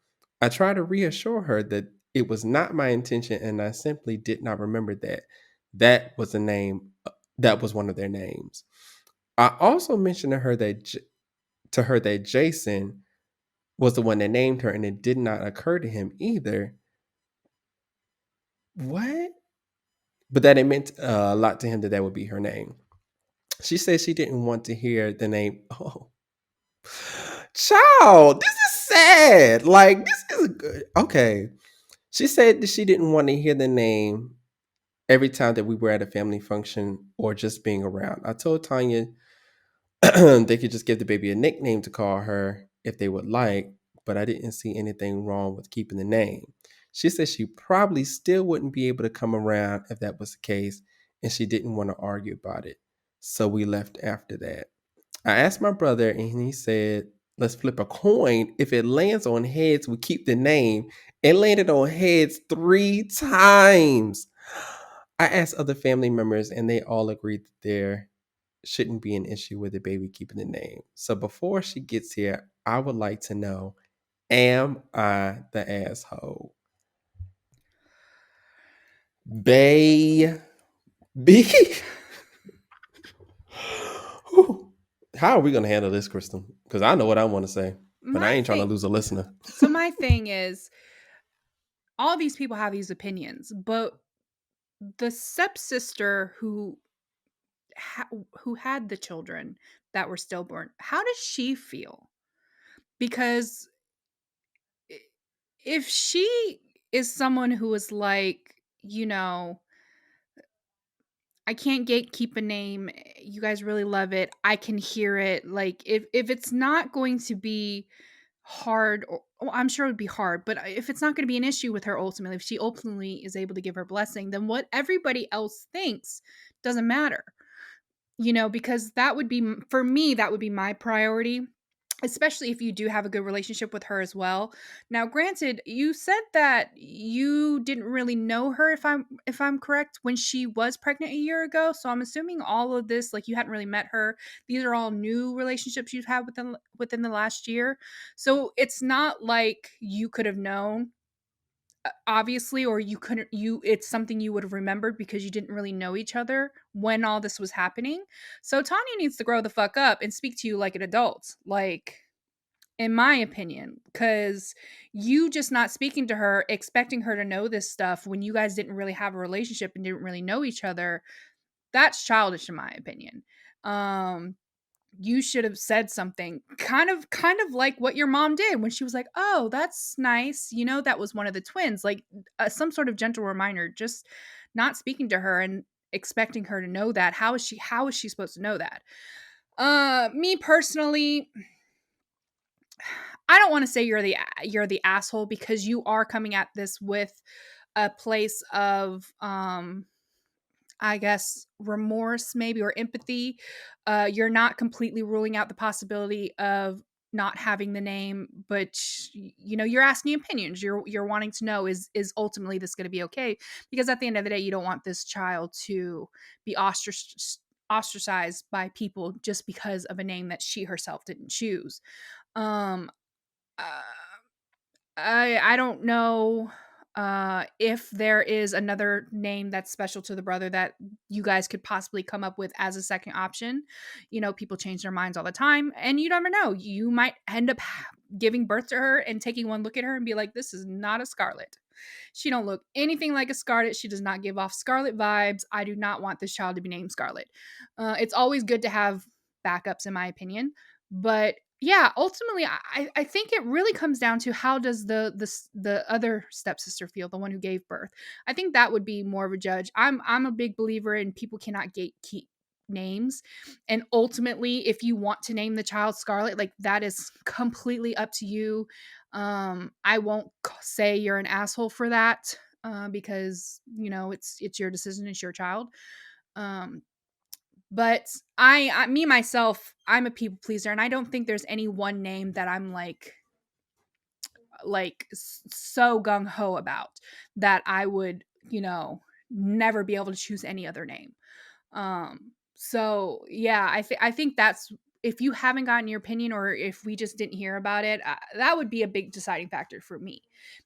I tried to reassure her that it was not my intention and I simply did not remember that that was the name, that was one of their names. I also mentioned to her that Jason was the one that named her, and it did not occur to him either. What? But that it meant a lot to him that that would be her name. She said she didn't want to hear the name. Oh, child, this is sad. Like, this is good. Okay. She said that she didn't want to hear the name every time that we were at a family function or just being around. I told Tanya they could just give the baby a nickname to call her if they would like, but I didn't see anything wrong with keeping the name. She said she probably still wouldn't be able to come around if that was the case, and she didn't want to argue about it. So we left after that. I asked my brother, and he said, let's flip a coin. If it lands on heads, we keep the name. It landed on heads 3 times. I asked other family members, and they all agreed that there shouldn't be an issue with the baby keeping the name. So before she gets here, I would like to know, am I the asshole? Baby. How are we going to handle this, Crystal? Because I know what I want to say, but I My ain't trying to thing lose a listener. so my thing is all these people have these opinions, but the stepsister who had the children that were stillborn, how does she feel? Because if she is someone who is like, I can't gatekeep a name. You guys really love it. I can hear it. Like if it's not going to be hard, or well, I'm sure it would be hard, but if it's not going to be an issue with her ultimately, if she ultimately is able to give her blessing, then what everybody else thinks doesn't matter. Because that would be for me, that would be my priority, especially if you do have a good relationship with her as well. Now, granted, you said that you didn't really know her, if I'm correct, when she was pregnant a year ago. So I'm assuming all of this, like, you hadn't really met her. These are all new relationships you've had within the last year. So it's not like you could have known, obviously, or you couldn't you it's something you would have remembered because you didn't really know each other when all this was happening. So Tanya needs to grow the fuck up and speak to you like an adult, like, in my opinion, because you just not speaking to her, expecting her to know this stuff when you guys didn't really have a relationship and didn't really know each other, that's childish in my opinion. um you should have said something kind of like what your mom did when she was like, oh, that's nice, that was one of the twins, like, some sort of gentle reminder. Just not speaking to her and expecting her to know that. How is she supposed to know that? Me personally, I don't want to say you're the asshole, because you are coming at this with a place of, I guess, remorse, maybe, or empathy. You're not completely ruling out the possibility of not having the name, but you're asking opinions. You're wanting to know, is ultimately this going to be okay? Because at the end of the day, you don't want this child to be ostracized by people just because of a name that she herself didn't choose. Um, uh, I don't know if there is another name that's special to the brother that you guys could possibly come up with as a second option. People change their minds all the time, and you never know. You might end up giving birth to her and taking one look at her and be like, "This is not a Scarlet. She don't look anything like a Scarlet. She does not give off Scarlet vibes. I do not want this child to be named Scarlet." It's always good to have backups, in my opinion. But yeah, ultimately, I think it really comes down to, how does the other stepsister feel, the one who gave birth. I think that would be more of a judge. I'm a big believer in people cannot gatekeep names, and ultimately, if you want to name the child Scarlet, like, that is completely up to you. I won't say you're an asshole for that, because it's your decision, it's your child. Um, but me myself, I'm a people pleaser, and I don't think there's any one name that I'm so gung ho about that I would, never be able to choose any other name. So yeah, I think that's, if you haven't gotten your opinion, or if we just didn't hear about it, that would be a big deciding factor for me.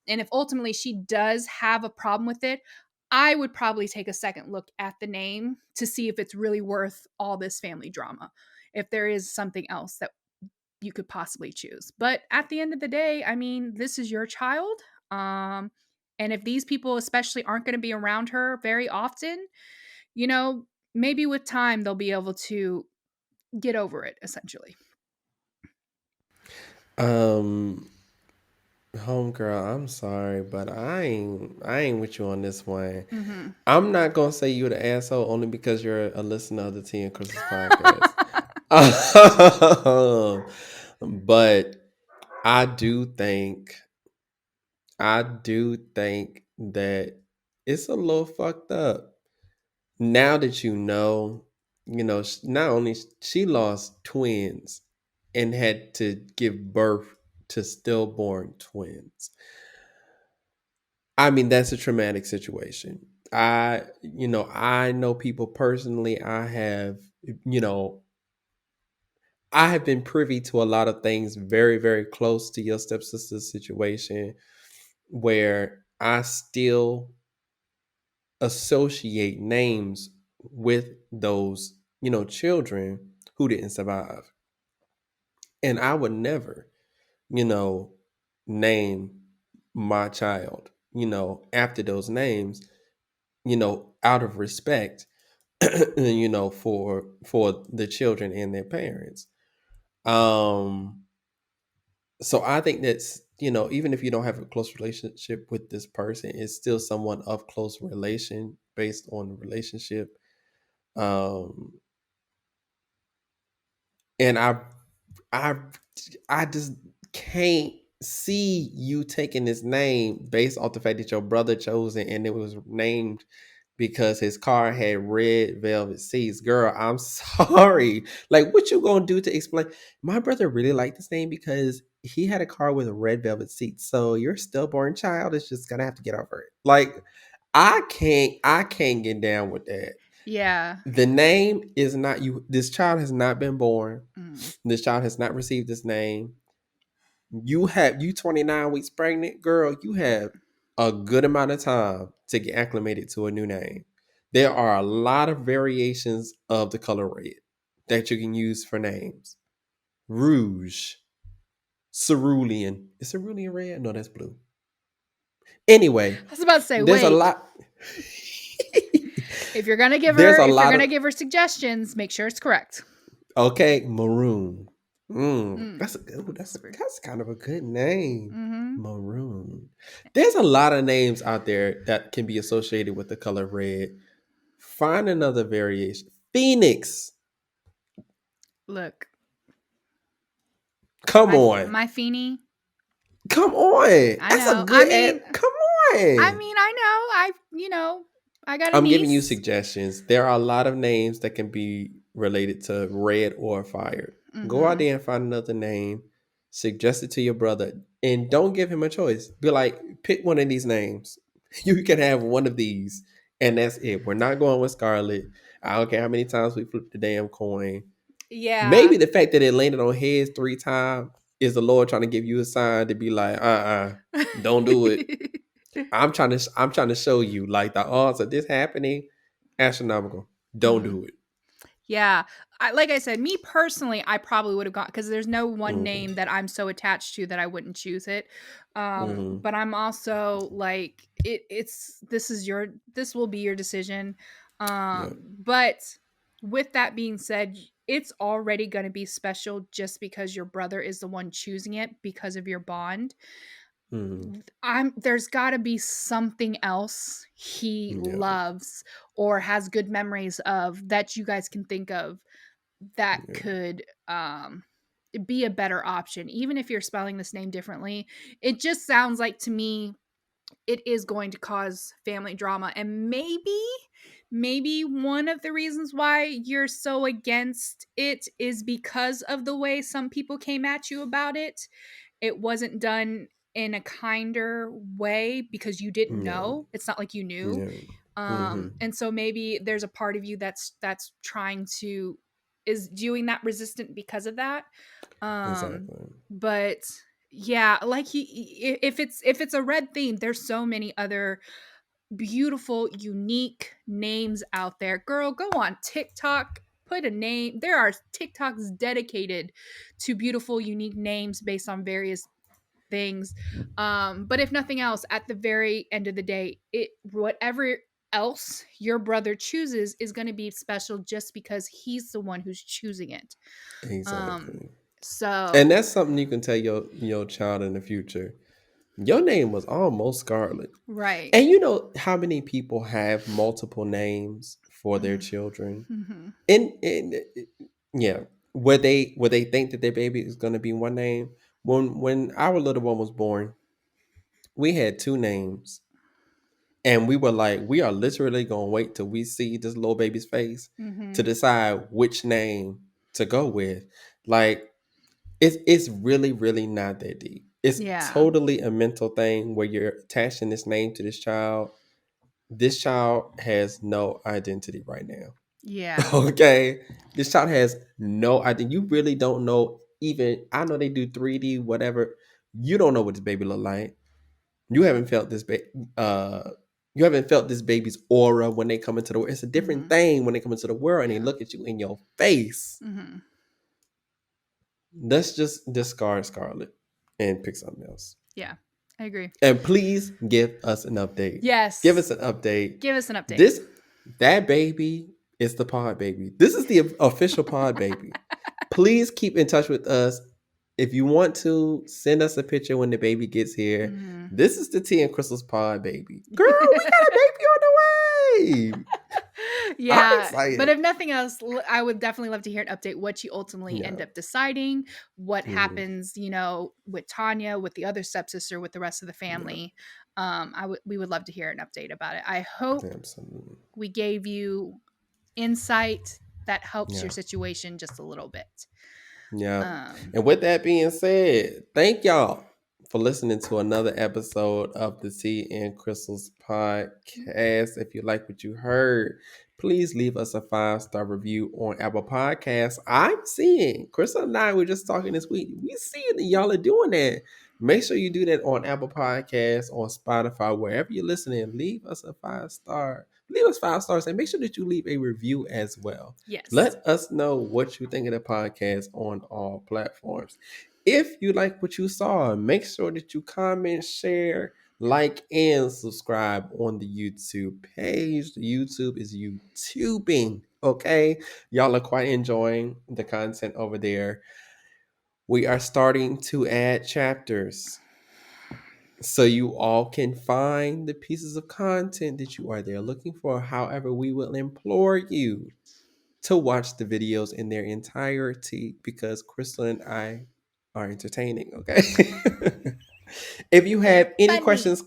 And if ultimately she does have a problem with it, I would probably take a second look at the name to see if it's really worth all this family drama. If there is something else that you could possibly choose. But at the end of the day, I mean, this is your child. Um, and if these people, especially, aren't going to be around her very often, you know, maybe with time they'll be able to get over it, essentially. Um, Homegirl, I'm sorry, but I ain't with you on this one. Hmm. I'm not gonna say you're the asshole only because you're a listener of the Tea and Chris's podcast. But I do think I do think that it's a little fucked up. Now that not only she lost twins and had to give birth to stillborn twins. I mean, that's a traumatic situation. I know people personally. You know, I have been privy to a lot of things very, very close to your stepsister's situation where I still associate names with those, children who didn't survive. And I would never, you know, name my child, after those names, out of respect, for the children and their parents. Um, so I think that's, even if you don't have a close relationship with this person, it's still someone of close relation based on the relationship. Um, and I, I just can't see you taking this name based off the fact that your brother chose it and it was named because his car had red velvet seats. Girl, I'm sorry. Like, what you gonna do to explain? My brother really liked this name because he had a car with a red velvet seat. So your stillborn child is just gonna have to get over it. Like, I can't get down with that. Yeah. The name is not you. This child has not been born. Mm. This child has not received this name. You 29 weeks pregnant, girl. You have a good amount of time to get acclimated to a new name. There are a lot of variations of the color red that you can use for names. Rouge, cerulean. Is cerulean red? No, that's blue. Anyway, I was about to say, there's a wait. lot. If you're gonna give There's her, a if you're lot gonna of give her suggestions, make sure it's correct. okay, maroon. Mm. That's a good. That's pretty. That's kind of a good name. Mm-hmm. Maroon. There's a lot of names out there that can be associated with the color red. Find another variation. Phoenix. Look, Come on. my Feeny. Come on. I That's a know. good ad. Come on. I know. I got a I'm giving you niece. suggestions. There are a lot of names that can be related to red or fire. Go out Mm-hmm. there and find another name, suggest it to your brother, and don't give him a choice. Be like, pick one of these names. You can have one of these, and that's it. We're not going with Scarlet. I don't care how many times we flip the damn coin. Yeah. Maybe the fact that it landed on heads 3 times is the Lord trying to give you a sign to be like, don't do it. I'm trying to show you like the odds of this happening astronomical. Don't Mm. do it. Yeah. Like I said, me personally, I probably would have gone because there's no one Hmm. name that I'm so attached to that I wouldn't choose it. Hmm. But I'm also like, it's this will be your decision. Yeah. But with that being said, it's already going to be special just because your brother is the one choosing it because of your bond. Hmm. I'm there's got to be something else he Yeah. loves or has good memories of that you guys can think of that Yeah. could be a better option even if you're spelling this name differently. It just sounds like to me it is going to cause family drama, and maybe one of the reasons why you're so against it is because of the way some people came at you about it. It wasn't done in a kinder way because you didn't Yeah. know. It's not like you knew. Yeah. Hmm. And so maybe there's a part of you that's trying to is doing that resistant because of that. um Exactly. but yeah, like if it's a red theme, there's so many other beautiful unique names out there. Girl, go on TikTok, put a name. There are TikToks dedicated to beautiful, unique names based on various things. But if nothing else, at the very end of the day, it whatever else your brother chooses is going to be special just because he's the one who's choosing it. Um, Exactly. And so that's something you can tell your child in the future. Your name was almost Scarlet. right. And you know how many people have multiple names for their children? Mm-hmm. And yeah, where they think that their baby is going to be one name. When our little one was born, we had two names, and we were like, we are literally going to wait till we see this little baby's face to Mm-hmm. decide which name to go with. Like, it's really really not that deep. It's Yeah. totally a mental thing where you're attaching this name to this child. This child has no identity right now. Yeah. Okay, this child has no identity. You really don't know. Even I know they do 3D whatever. You don't know what this baby look like. You haven't felt this uh you haven't felt this baby's aura when they come into the world. It's a different Mm-hmm. thing when they come into the world and they Yeah. look at you in your face. Mm-hmm. Let's just discard Scarlet and pick something else. Yeah. I agree. And please give us an update. Give Yes. us an update. Give us an update. This that baby is the pod baby. This is the official pod baby. Please keep in touch with us. If you want to send us a picture when the baby gets here, Mm-hmm. this is the Tea and Crystal's pod baby. Girl, we got a baby on the way. I'm Yeah, but excited. if nothing else, I would definitely love to hear an update what you ultimately end Yeah. up deciding, what Mhm. happens, with Tanya, with the other stepsister, with the rest of the Yeah. family. We would love to hear an update about it. I hope Absolutely. we gave you insight that helps your Yeah. situation just a little bit. Yeah. Um, And with that being said, thank y'all for listening to another episode of the Tea and Crystals podcast. If you like what you heard, please leave us a 5-star review on Apple Podcasts. I'm seeing Crystal and I were just talking this week. We seeing that y'all are doing that. Make sure you do that on Apple Podcasts, on Spotify, wherever you're listening. Leave us a 5-star. Leave us 5 stars and make sure that you leave a review as well. yes. Let us know what you think of the podcast on all platforms. If you like what you saw, make sure that you comment, share, like, and subscribe on the YouTube page. The YouTube is YouTubing, okay? Y'all are quite enjoying the content over there. We are starting to add chapters so you all can find the pieces of content that you are there looking for. However, we will implore you to watch the videos in their entirety because Crystal and I are entertaining, okay? If you They're have any funny. questions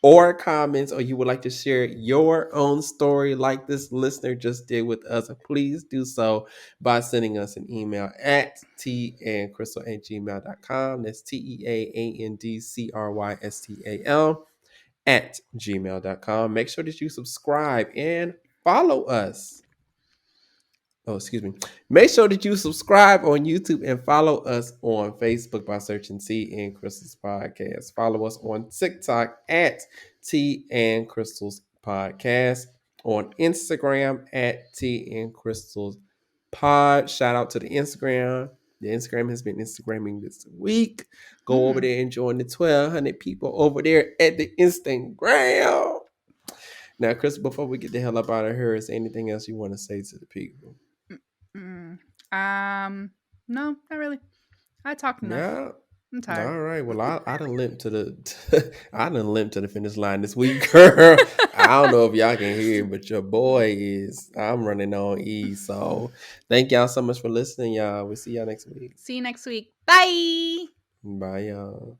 or comments, or you would like to share your own story like this listener just did with us, please do so by sending us an email at teandcrystal@gmail.com. That's TEAANDCRYSTAL at gmail.com. Make sure that you subscribe and follow us. Oh, excuse me. Make sure that you subscribe on YouTube and follow us on Facebook by searching T and Crystals Podcast. Follow us on TikTok at T and Crystals Podcast. On Instagram at T and Crystals Pod. Shout out to the Instagram. The Instagram has been Instagramming this week. Go over Mm. there and join the 1,200 people over there at the Instagram. Now, Chris, before we get the hell up out of here, is there anything else you want to say to the people? Mm. No, not really. I talked enough. Yeah. I'm tired. All right. Well, I done limped to the I done limped to the finish line this week, girl. I don't know if y'all can hear, but your boy is. I'm running on E. So thank y'all so much for listening, y'all. We'll see y'all next week. See you next week. Bye. Bye, y'all.